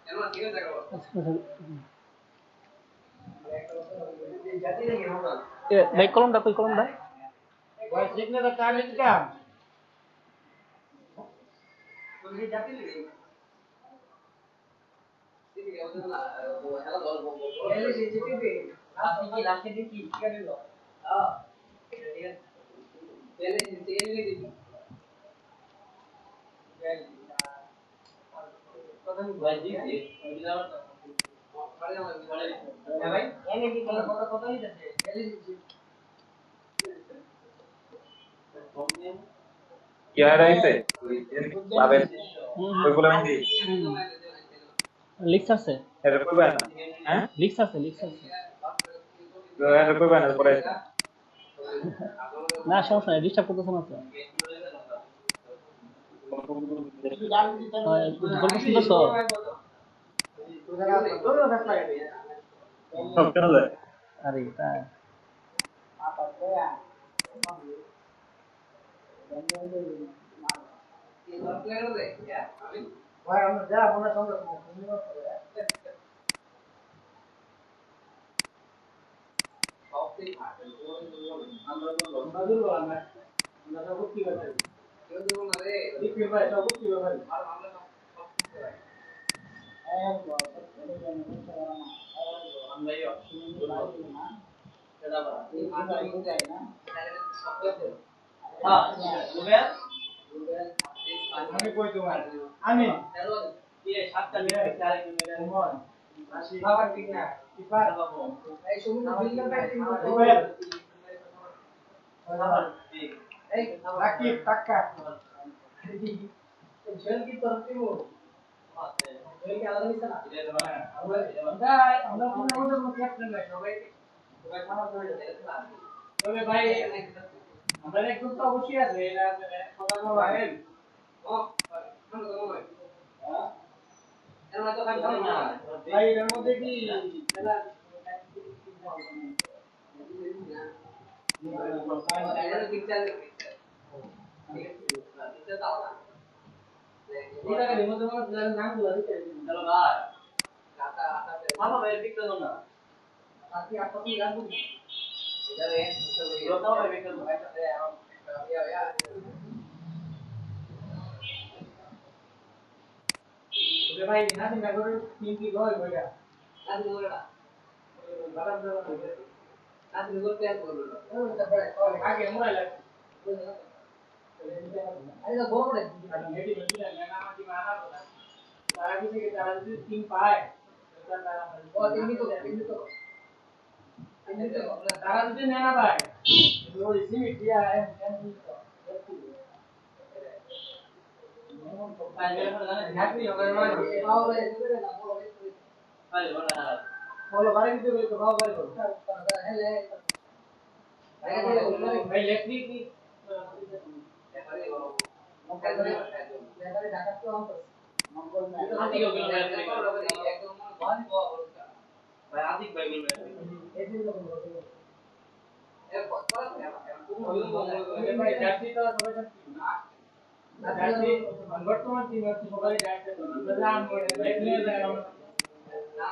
एमा कितना जगह जाती नहीं होगा ए भाई कलम दा बस लिखने का काम है क्या तो ये जाती नहीं लास्ट देखी क्या लो हां पहले तेल में देखी पता नहीं भाई जी ये भाई ये भी कलर पता नहीं चलते पहले क्या रहे थे बाबे कोई बोला नहीं লিখছ আছে এর কই বানা হ্যাঁ লিখছ আছে তো এর কই বানা পড়ে না সমস্যা নাই ডিস্টার্ব করতেছ না তো গল্প শুনতেছ আরে এটা ভাই আমরা যা মনে সঙ্গে তুমি সবথেকে আমরা তো বাদুর বলনা আমরা সব কি করতে কেউ দেব না রে লিখে ভাই সব কি ভাই আর আমরা সব কি করাই আমরা এই অপশন না সেটা বলা এই ভাষা বুঝাই না হ্যাঁ রুবেল আমি কই তোমার আমি কি সাতটা মিনিট চার মিনিট সময় আসি বাবা ঠিক না কিপার বাবু এই সময় বিল্লার ব্যাটিং রুবেল এই রাকিব টাক্কা জেল কি তরফ থেকে জেল কি আলাদা নিছে না আমরা কোন আমাদের ক্যাপ্টেন নাই সবাই সবাই খারাপ হয়ে যাচ্ছে তবে ভাই আমরা একদম তো অবশ্যই আছে এরা কথা বলেন ও আমরা তো নয় হ্যাঁ এর মধ্যে কাজ করে না ভাই এর মধ্যে কি খেলা এটা রিমোট নাম গুলো দিতে চলো ভাই কাটা মামা ভাই পিক দাও না আজকে আপনি রাখবো এটা রে তো ভাই পিক দাও ভাই ওকে ভাই না দিন করে তিন কি গয় বইটা না দিন করে না বারাম দাও না দিন করতে আর করব না তারপরে আগে মোবাইল আরে তো বড় রে নেটি বেশি না না আমাটি মারা বলা তারা কিছু কি তারা যদি তিন পায় তারা ও তিনই তো তারা যদি না পায় ওই সিমিট দিয়া এমনি তো बोलो बारे में बोले तो भाव बारे बोलो हेले भाई इलेक्ट्रिक की बारे बोलो मौका दे बारे ढाका तो हम नंबर में आती हो गया एकदम बहुत बहुत भाई आती भाई बोल रहे ऐसे लोग बोलते हैं ए पता है भाई जाती तो समझ सकती ना जाती वर्तमान की व्यक्ति सबाई जाते तो बदलाव मोड़ बैठने लगा ना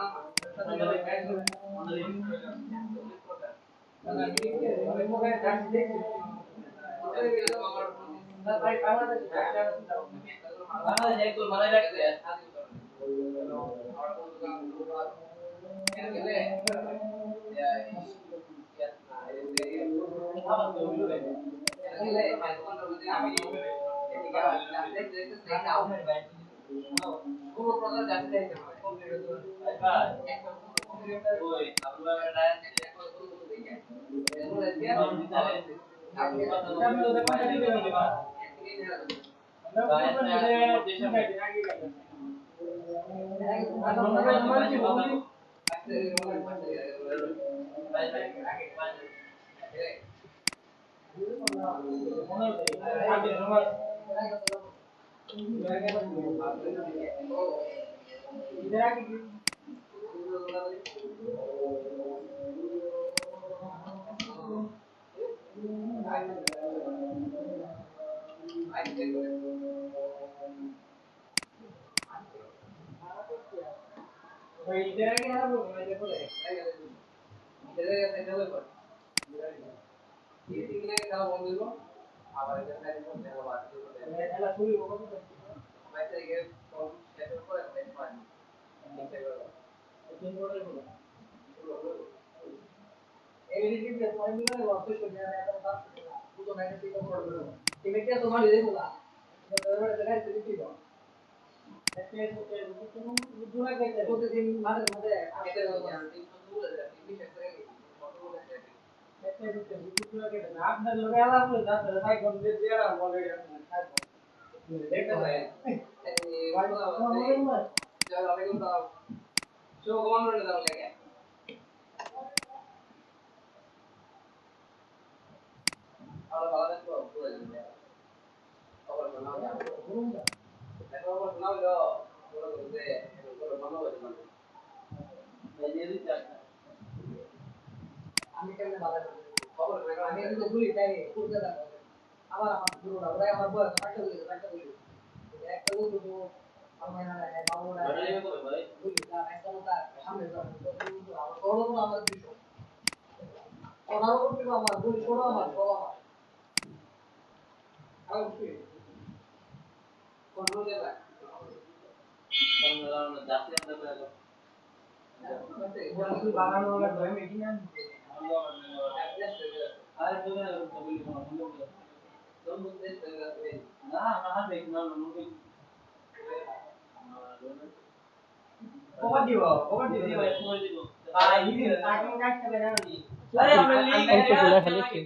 অল্প একটু লেখা লিখি।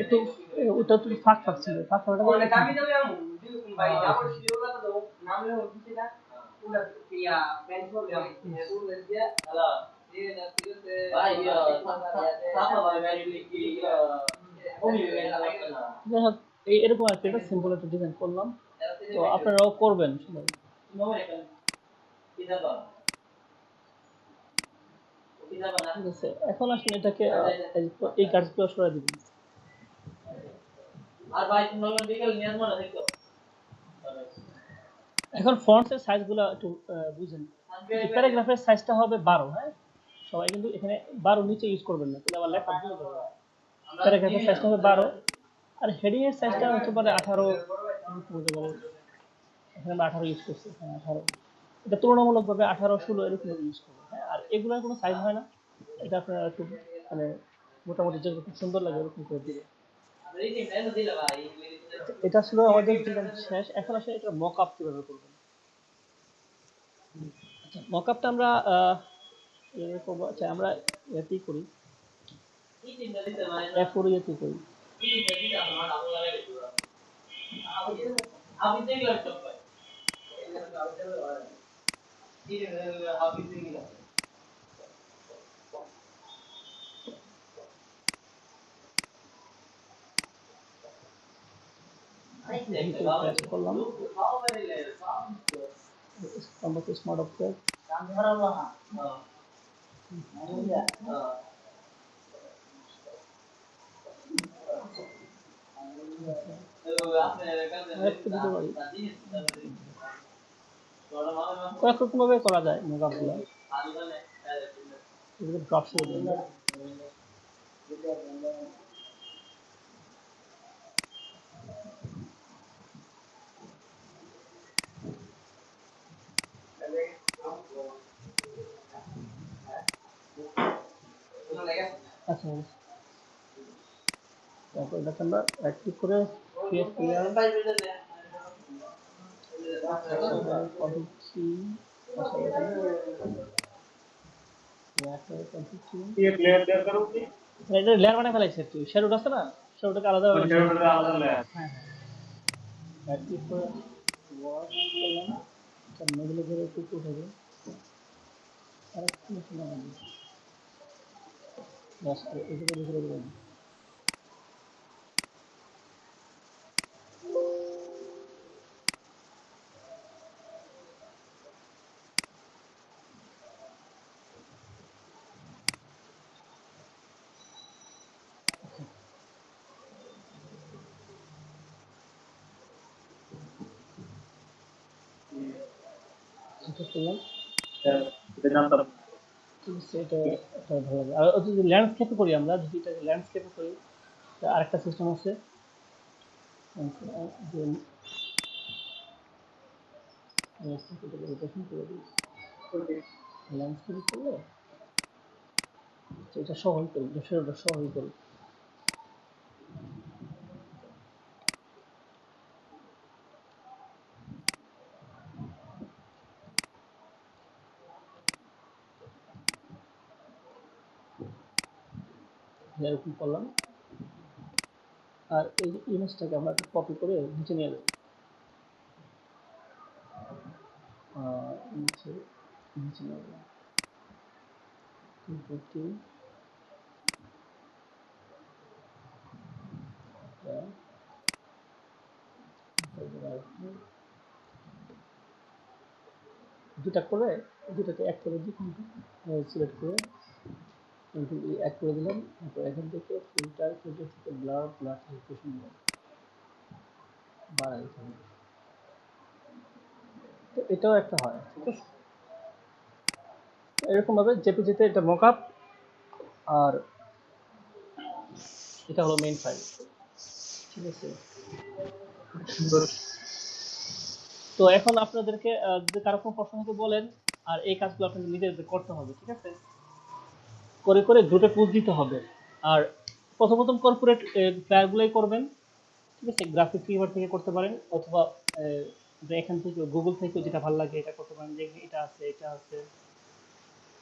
একটু ওটা তো ফাঁক ফাঁক ছিল, ফাঁক ফাঁকটা এরকম একটা সিম্পল একটা ডিজাইন করলাম, তো আপনারাও করবেন সবাই। ঠিক আছে, এখন আসলে এটাকে এই কাজগুলো সরাই দিবেন। এখন ফন্টসের সাইজগুলো একটু বুঝেন। প্যারাগ্রাফের সাইজটা হবে 12, হ্যাঁ সবাই কিন্তু এখানে 12 নিচে ইউজ করবেন না, তাহলে আবার লেখা ভুল হবে। প্যারাগ্রাফের সাইজটা হবে 12, আর হেডিং এর সাইজটা হতে পারে 18 বলতে পারে। এখানে 18 ইউজ করছি, হ্যাঁ 18। এটা তুলনামূলকভাবে 18 16 এরকম ইউজ করবেন, হ্যাঁ। আর এগুলোর কোনো সাইজ হয় না, এটা আপনারা একটু মানে মোটামুটি যেরকম খুব সুন্দর লাগে এরকম করে দিবেন। এটা ছিল আমাদের ডিজাইন শেষ। এখন আসলে এটা মক আপ কিভাবে করবেন। মক আপটা আমরা আমরা এতেই করি, F4 এতেই করি। করলাম স্মার্ট অবজেক্ট, একটু দিতে পারি কয়েক রকম ভাবে করা যায় মোকাবলা ড্রপ শেপ আচ্ছা তারপর এটা আমরা রাইট ক্লিক করে ক্রিয়েট ক্লিয়ার লেয়ার বানায় ফেলাইছে একটু শ্যাডোটা আছে না শ্যাডোটাকে আলাদা লেয়ার হ্যাঁ রাইট ক্লিক করে ওয়ার্ক করলাম সামনেগুলো ধরে একটু উঠাবে আর একটু নিচে নামাবো বাস এগুলো ভিতরে দিলাম এটা করলাম এটা জানতাম ঠিক আছে এটা ভালো লাগে আর যদি ল্যান্ডস্কেপে করি আমরা যদি এটা ল্যান্ডস্কেপে করি আরেকটা সিস্টেম আছে ল্যান্ডস্কেপে করলে এটা সহজ করি সেটা সহজ করি এরকম করলাম আর এই ইমেজটাকে আমরা কপি করে নিচে নিয়ে যাবো নিচে নিচে নিয়ে যাবো দুটা করে দুটাকে এক করে দিই সিলেক্ট করে এক করে দিলাম তারপর এখান থেকে ফিল্টার থেকে ব্লার প্লাস লোকেশন বাড়াই দিতে হবে তো এটাও একটা হয় ঠিক আছে এরকম ভাবে জেপিজিতে এটা মকআপ আর এটা হলো মেইন ফাইল ঠিক আছে তো এখন আপনাদেরকে যদি কারো কোনো প্রশ্ন থেকে বলেন আর এই কাজগুলো আপনাদের নিজেদের করতে হবে ঠিক আছে করে করে গ্রুপে পোস্ট দিতে হবে আর প্রথম কর্পোরেট প্ল্যানগুলোই করবেন ঠিক আছে গ্রাফিক ফিভার থেকে করতে পারেন অথবা এখান থেকে গুগল থেকে যেটা ভালো লাগে এটা করতে পারেন যে এটা আছে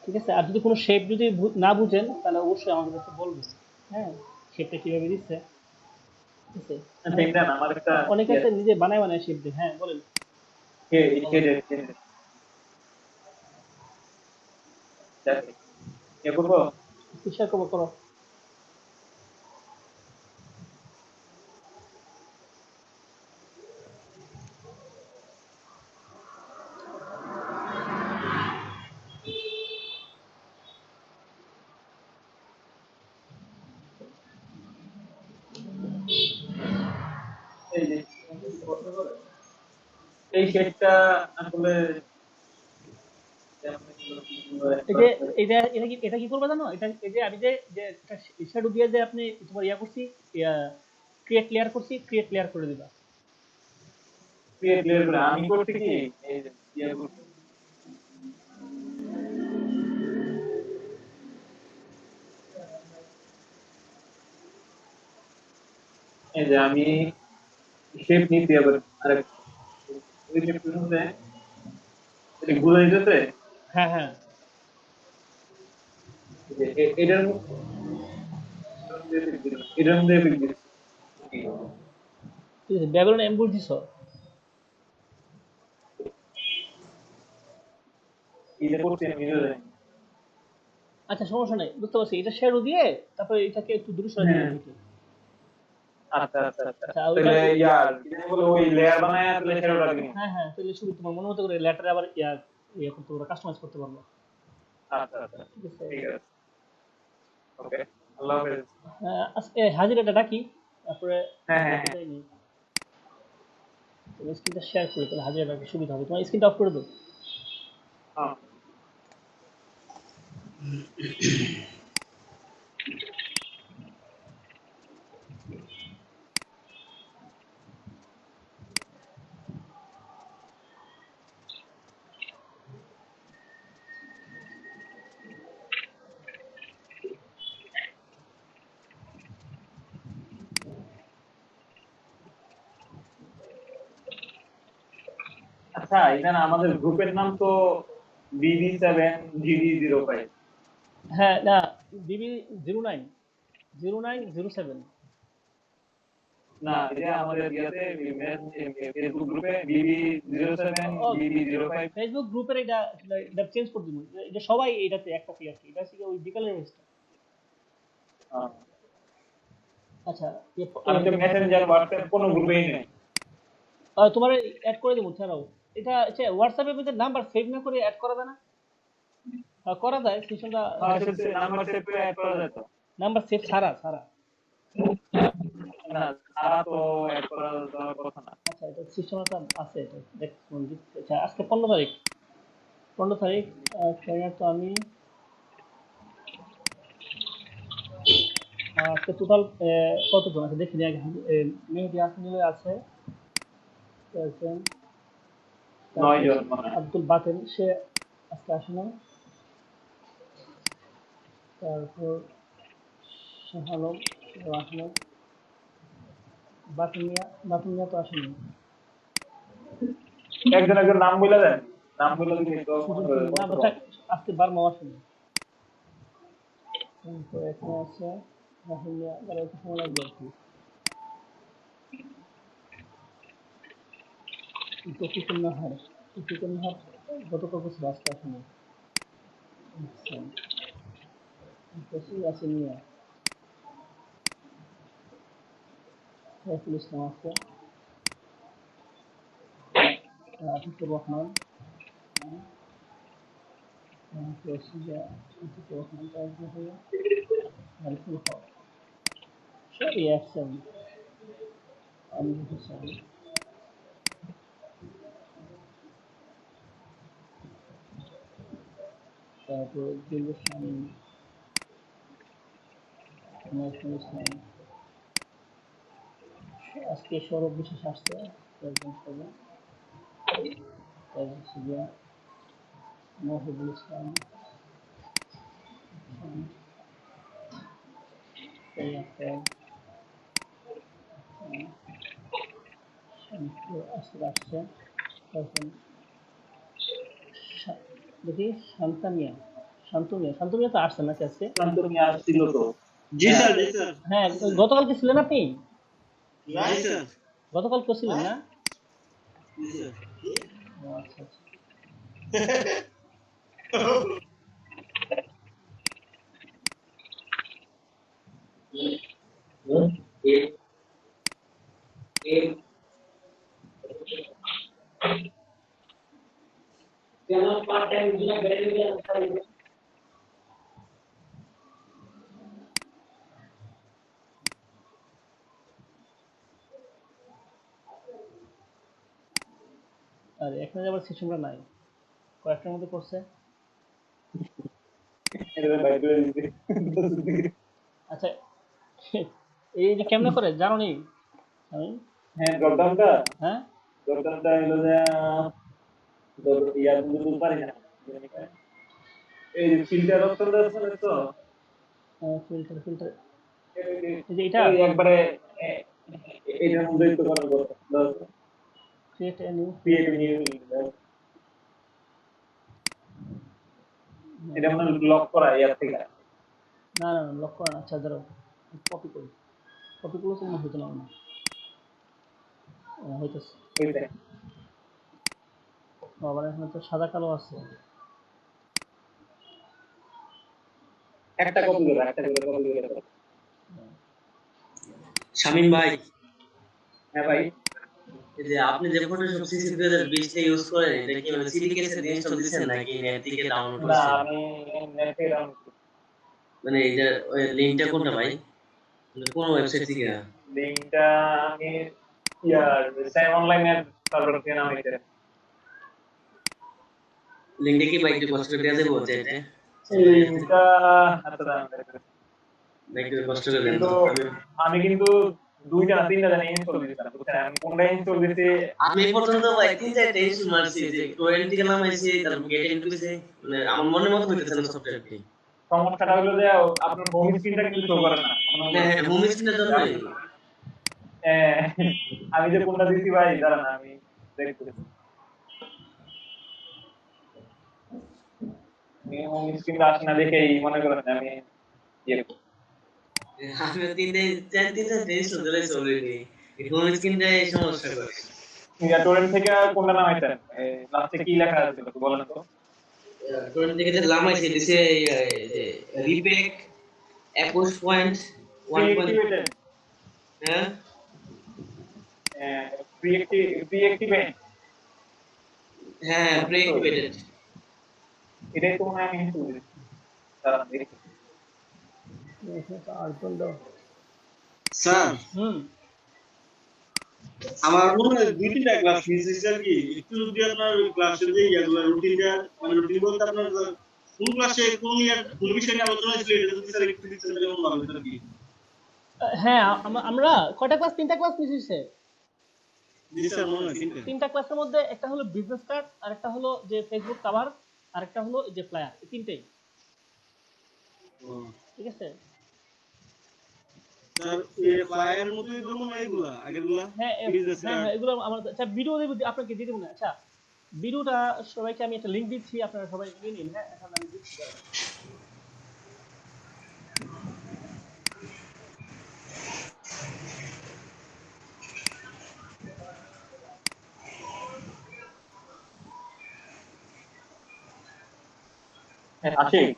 ঠিক আছে আর যদি কোনো শেপ যদি না বুঝেন তাহলে অবশ্যই আমাদের কাছে বলবেন হ্যাঁ শেপটা কিভাবে দিচ্ছে ঠিক আছে আমার একটা অনেকে আছে নিজে বানায় শেপ দিয়ে হ্যাঁ বলেন কিসের করো এই শেডটা আসলে এটা কি করবে জানো এটা এই যে আমি যে শ্যাডো দিয়ে যে আপনি তোমার ইয়া করছি ক্রিয়েট লেয়ার করছি ক্রিয়েট লেয়ার করে দিবা ক্রিয়েট লেয়ার করে আমি করতে কি এই যে ইয়া করতে এই যে আমি শেপ নিতে আবার আরেক ওই শেপ শুনতে এটা গুলো দিতেছে হ্যাঁ হ্যাঁ এটার মধ্যে ঠিক আছে ব্যাকগ্রাউন্ড এমবুল দিছো এটা করতে আমি নিজে আচ্ছা সমস্যা নাই বুঝতে পারছি এটা শ্যাডো দিয়ে তারপর এটাকে একটু দূরে সরিয়ে দিতে আচ্ছা তাহলে ইয়ার কি বলে ওই লেয়ার বানায় তাহলে শ্যাডো লাগে হ্যাঁ তাহলে শুধু তোমার মনের মতো করে লেটারে আবার ইয়া করতে পারো কাস্টমাইজ করতে পারবো আচ্ছা ঠিক আছে ওকে আল্লাহ হাফেজ হাজিরাটা ডাকি তারপরে হ্যাঁ, হ্যাঁ, দেখতে যাইনি, তুমি স্ক্রিনটা শেয়ার করে তাহলে হাজিরা রাখতে সুবিধা হবে। তোমার স্ক্রিনটা অফ করে দাও। হ্যাঁ। আচ্ছা, এখানে আমাদের গ্রুপের নাম তো BB7GD05। হ্যাঁ না, BB09 0907। না, এটা আমাদের ইয়াতে ফেসবুক গ্রুপে BB07GD05। ফেসবুক গ্রুপের এটা চেঞ্জ করে দিব, এটা সবাই এটাতে এক কপি আছে, এটা হচ্ছে ওই বিকালের মেসটা। আচ্ছা আমি তো মেসেঞ্জার হোয়াটসঅ্যাপ কোনো গ্রুপেই নেই। তোমার অ্যাড করে দেবো, ছাড়াও এটা আচ্ছা হোয়াটসঅ্যাপের মধ্যে নাম্বার সেভ না করে অ্যাড করা যায় না? করা যায়, সেশনটা নাম্বার সেভ করে অ্যাড করা যায় তো? নাম্বার সেভ ছাড়া না, সারা তো অ্যাড করা যাওয়ার কথা না। আচ্ছা এটা সিস্টেমটা আছে, এটা দেখুন। আচ্ছা আজকে 15 তারিখ ট্রেনার তো আমি আজকে টোটাল কতজন আছে দেখি আগে। মেহেদি আসনিলে আছে 9 জন। আব্দুল বাতেন সে আজকে আসে না, তারপর শাহালম আহমেদ বাতুনিয়া তো আসেনি। একজন নাম বলে দেন, নাম বলে দিলে তো আজকে বার্মা আসেনি। তারপর এখানে আছে রাহিমিয়া, তারা একটু সময় লাগবে আর কি। তফিকুল নাহার গতকাল বছর আজকে আসেনি। আসেনিয়া সাইফুল ইসলাম আছে, আতিকুর রহমান, সবই আসছেন। আমি তারপর দিলুর স্বামী, নাজমুল ইসলাম, আজকে সৌরভ বিশ্বাস আসছে মহিবুল ইসলাম, আসছে দেখি শান্তমিয়া তো আসছে নাকি আজকে? শান্তমিয়া আসছিল তো। জি স্যার, জি স্যার। হ্যাঁ গতকালকে ছিলেন আপনি? জি স্যার। গতকাল তো ছিলেন না? জি স্যার। আচ্ছা আচ্ছা। আর এখানে আবার সিস্টেমটা নাই, কয়েকটার মধ্যে করছে। আচ্ছা এই যে কেমনে করে জানো নি? হ্যাঁ, ড্রপডাউনটা হ্যাঁ হলো যে ইয়ার মধ্যে পারি না, এই ফিল্টার অপশনটা আছে তো, ফিল্টার এই যে এটা একবারে এটার মধ্যে তো করার কথা। ক্রিয়েট এ নিউ, এটা মানে লক করা ইয়ার থেকে। না লক করা না। আচ্ছা দাঁড়াও কপি করলো তো মনে হতো না হইতেছে। আবার এখানে তো সাদা কালো আছে। একটা কপি করে শামিম ভাই, হ্যাঁ ভাই, এই যে আপনি যে ফটোশপ সিসি 2020 টা ইউজ করেন, এটা কি মানে সিডিকে এর ইনস্টল দিবেন নাকি নেট থেকে ডাউনলোড না করছেন? আমি নেট থেকে মানে এই যে লিংকটা কোনটা ভাই, মানে কোন ওয়েবসাইট থেকে? লিংকটা আমি ইয়ার সাইম অনলাইনের সার্ভার থেকে নামাইতে। লিংকটা কি ভাই একটু কষ্ট করে দেওয়া যাবে চাইতে? লিংকটা আচ্ছা দাঁড়ান দেখতেছি। ভাই একটু কষ্ট করে দেন কিন্তু তো। আমি কিন্তু দুইটা না তিনটা জানি ইনস্টল দিয়েছিলাম বুঝছেন, আমি কোনটা ইনস্টল দিয়েছি আমি এই পর্যন্ত ভাই 3-4 টেনশন মারছি যে টোয়েন্টি থেকে নামাইছি, তারপর গেট ইন্টুছে, মানে আমার মনের মতো হইতেছে না সফটওয়্যারটি। সমস্যাটা হলো যে আপনার হোম স্ক্রিনটা কিন্তু শো করে না। হ্যাঁ, হোম স্ক্রিনের জন্যই। হ্যাঁ, আমি যে কোনটা দিয়েছি ভাই দাঁড়ান আমি দেখতেছি। আমি হোম স্ক্রিনটা আসে না দেখেই মনে করেন আমি ইয়ে আমি 3-4 টেনশন ধরেছি অলরেডি। হোম স্ক্রিনটাই সমস্যা করে। টরেন্ট থেকে কোনটা নামাইছেন? লাস্টে কি লেখা আছে একটু বলেন তো। টোয়েন্টি থেকে যে নামাইছি দিছে যে রিপেক 21.1. হ্যাঁ প্রিঅ্যাক্টিভেট হ্যাঁ, প্রি-অ্যাক্টিভেটেড। এটাই তো মনে হয় আমি ইনস্টল দিয়েছি। দাঁড়ান দেখি। স্যার হুম আমার মনে হয় 2-3টা ক্লাস মিস হয়েছে আর কি। একটু যদি আপনার ক্লাসের যে ইয়াগুলো রুটিনটা মানে রুটিন বলতে আপনার কোন ক্লাসে কোন ইয়ার কোন বিষয় নিয়ে আলোচনা হয়েছিল এটা যদি স্যার একটু দিতেন তাহলে কেমন হবে আর কি। হ্যাঁ আমরা কয়টা ক্লাস? 3টা ক্লাস মিস হয়েছে। জি স্যার মনে হয় 3টা। 3টা ক্লাসের মধ্যে একটা হলো বিজনেস কার্ড, আর একটা হলো যে ফেসবুক কভার, আর একটা হলো যে ফ্লায়ার। এই তিনটেই ঠিক আছে। স্যার এই ফ্লায়ার মতোই তো মনে হয় এগুলা আগেরগুলা হ্যাঁ বিজনেস হ্যাঁ হ্যাঁ, এগুলো আমার আচ্ছা ভিডিও আপনাকে দিয়ে দেবো না। আচ্ছা ভিডিওটা সবাইকে আমি একটা লিংক দিচ্ছি, আপনারা সবাই নিয়ে নিন। হ্যাঁ এখন আমি দিচ্ছি। আশিক,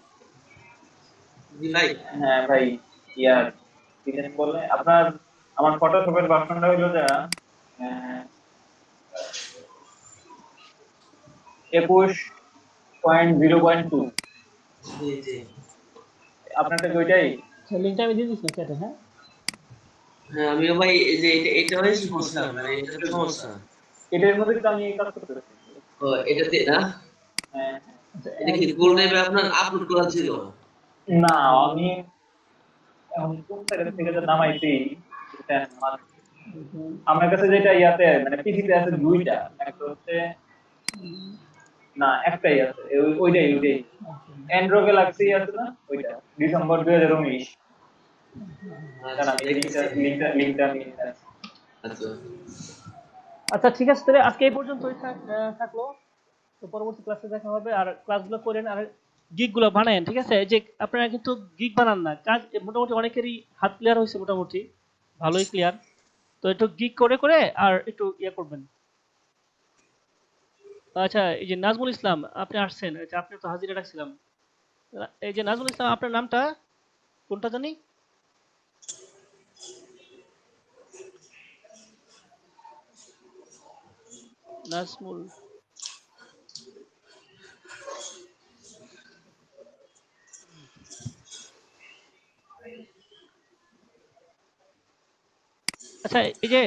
জি ভাই। হ্যাঁ ভাই ইয়ার কি জানি বলে আপনার আমার ফটোশপের ভার্সনটা হলো যে 21.0.2। জি জি। আপনারটা কি ওইটাই? লিংকটা আমি দিয়ে দিচ্ছি চ্যাটে। হ্যাঁ হ্যাঁ, আমিও ভাই এই যে এটা হয় সমস্যা, মানে এটা তো সমস্যা। এটার মধ্যে তো আমি এই কাজ করতে পারছি। ও এটাতে না, হ্যাঁ এটা কি গোল টাইপে আপনার আপলোড করা ছিল? না, আমি এখন কোন সাইড থেকে যে নামাইছি এটা আমার কাছে যেটা ইয়াতে মানে পিসিতে আছে দুইটা, একটা হচ্ছে না একটাই আছে ওইটাই অ্যান্ড্রয়েড গ্যালাক্সি আছে না ওইটা ডিসেম্বর 2019। দাঁড়ান এই লিংকটা আমি আচ্ছা আচ্ছা ঠিক আছে, তাহলে আজকে এই পর্যন্তই থাকলো। তো পরবর্তী ক্লাসে দেখা হবে। আর ক্লাসগুলো করেন আর গিগগুলো বানায়েন, ঠিক আছে। এই যে আপনারা কিন্তু গিগ বানান না, কাজ মোটামুটি অনেকেরই হাত ক্লিয়ার হয়েছে, মোটামুটি ভালোই ক্লিয়ার। তো একটু গিগ করে করে আর একটু ইয়ে করবেন। আচ্ছা এই যে নাজমুল ইসলাম আপনি আসছেন, আচ্ছা আপনি তো হাজিরা রাখছিলাম। এই যে নাজমুল ইসলাম আপনার নামটা কোনটা জানি? নাজমুল আচ্ছা এই যে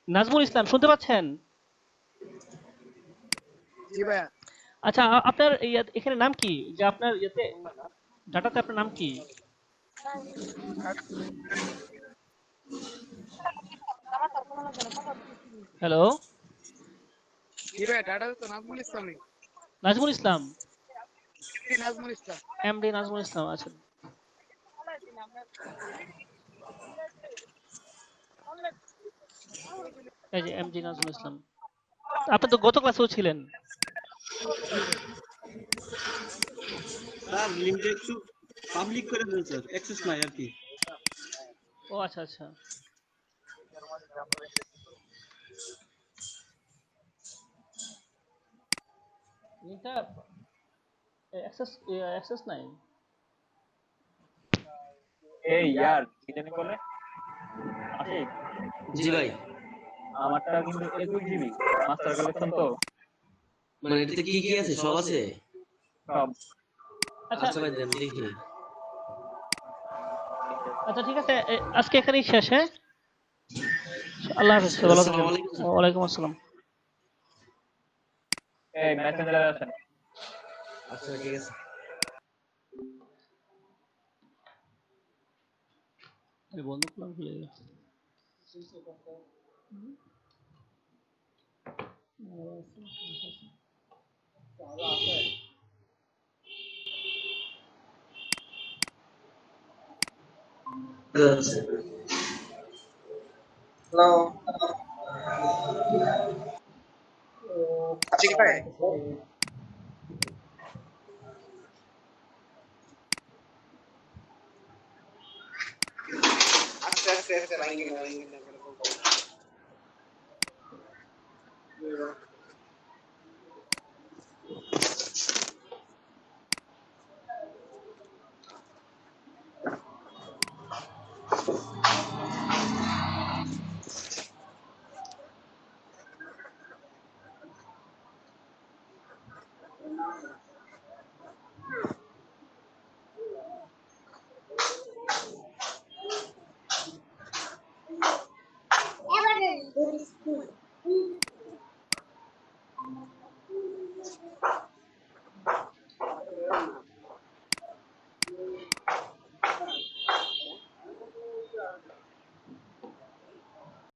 নাজমুল ইসলাম শুনতে পাচ্ছেন? জি ভাইয়া। আচ্ছা আপনার এখানে নাম কি, যে আপনার ইয়েতে ডাটাতে আপনার নাম কি? হ্যালো জি ভাইয়া, ডাটা তো নাজমুল ইসলামই। নাজমুল ইসলাম, নাজমুল ইসলাম। এমডি নাজমুল ইসলাম। আচ্ছা এই যে এমডি নাজমুল ইসলাম, আপনি তো গত ক্লাসেও ছিলেন। স্যার লিংকটা একটু পাবলিক করে দেন স্যার, অ্যাক্সেস নাই আর কি। ও আচ্ছা আচ্ছা লিংকটা অ্যাক্সেস নাই। এই ইয়ার কি জানি বলে আশিক, জি ভাই। আমারটা কিন্তু 21 জিবি মাস্টার কালেকশন তো, মানে এটাতে কি কি আছে? সব আছে? সব আচ্ছা আচ্ছা ভাই দেন দেখি। আচ্ছা ঠিক আছে, আজকে এখানেই শেষ। হ্যাঁ, আল্লাহ হাফেজ, ভালো থাকেন। আসসালামু আলাইকুম স্যার। ওয়ালাইকুম আসসালাম। এই মেসেঞ্জারে আছেন। আচ্ছা ঠিক আছে। বন্ধ করলাম, খুলে গেল। হ্যালো, আশিক ভাই। আস্তে আস্তে আস্তে লাইন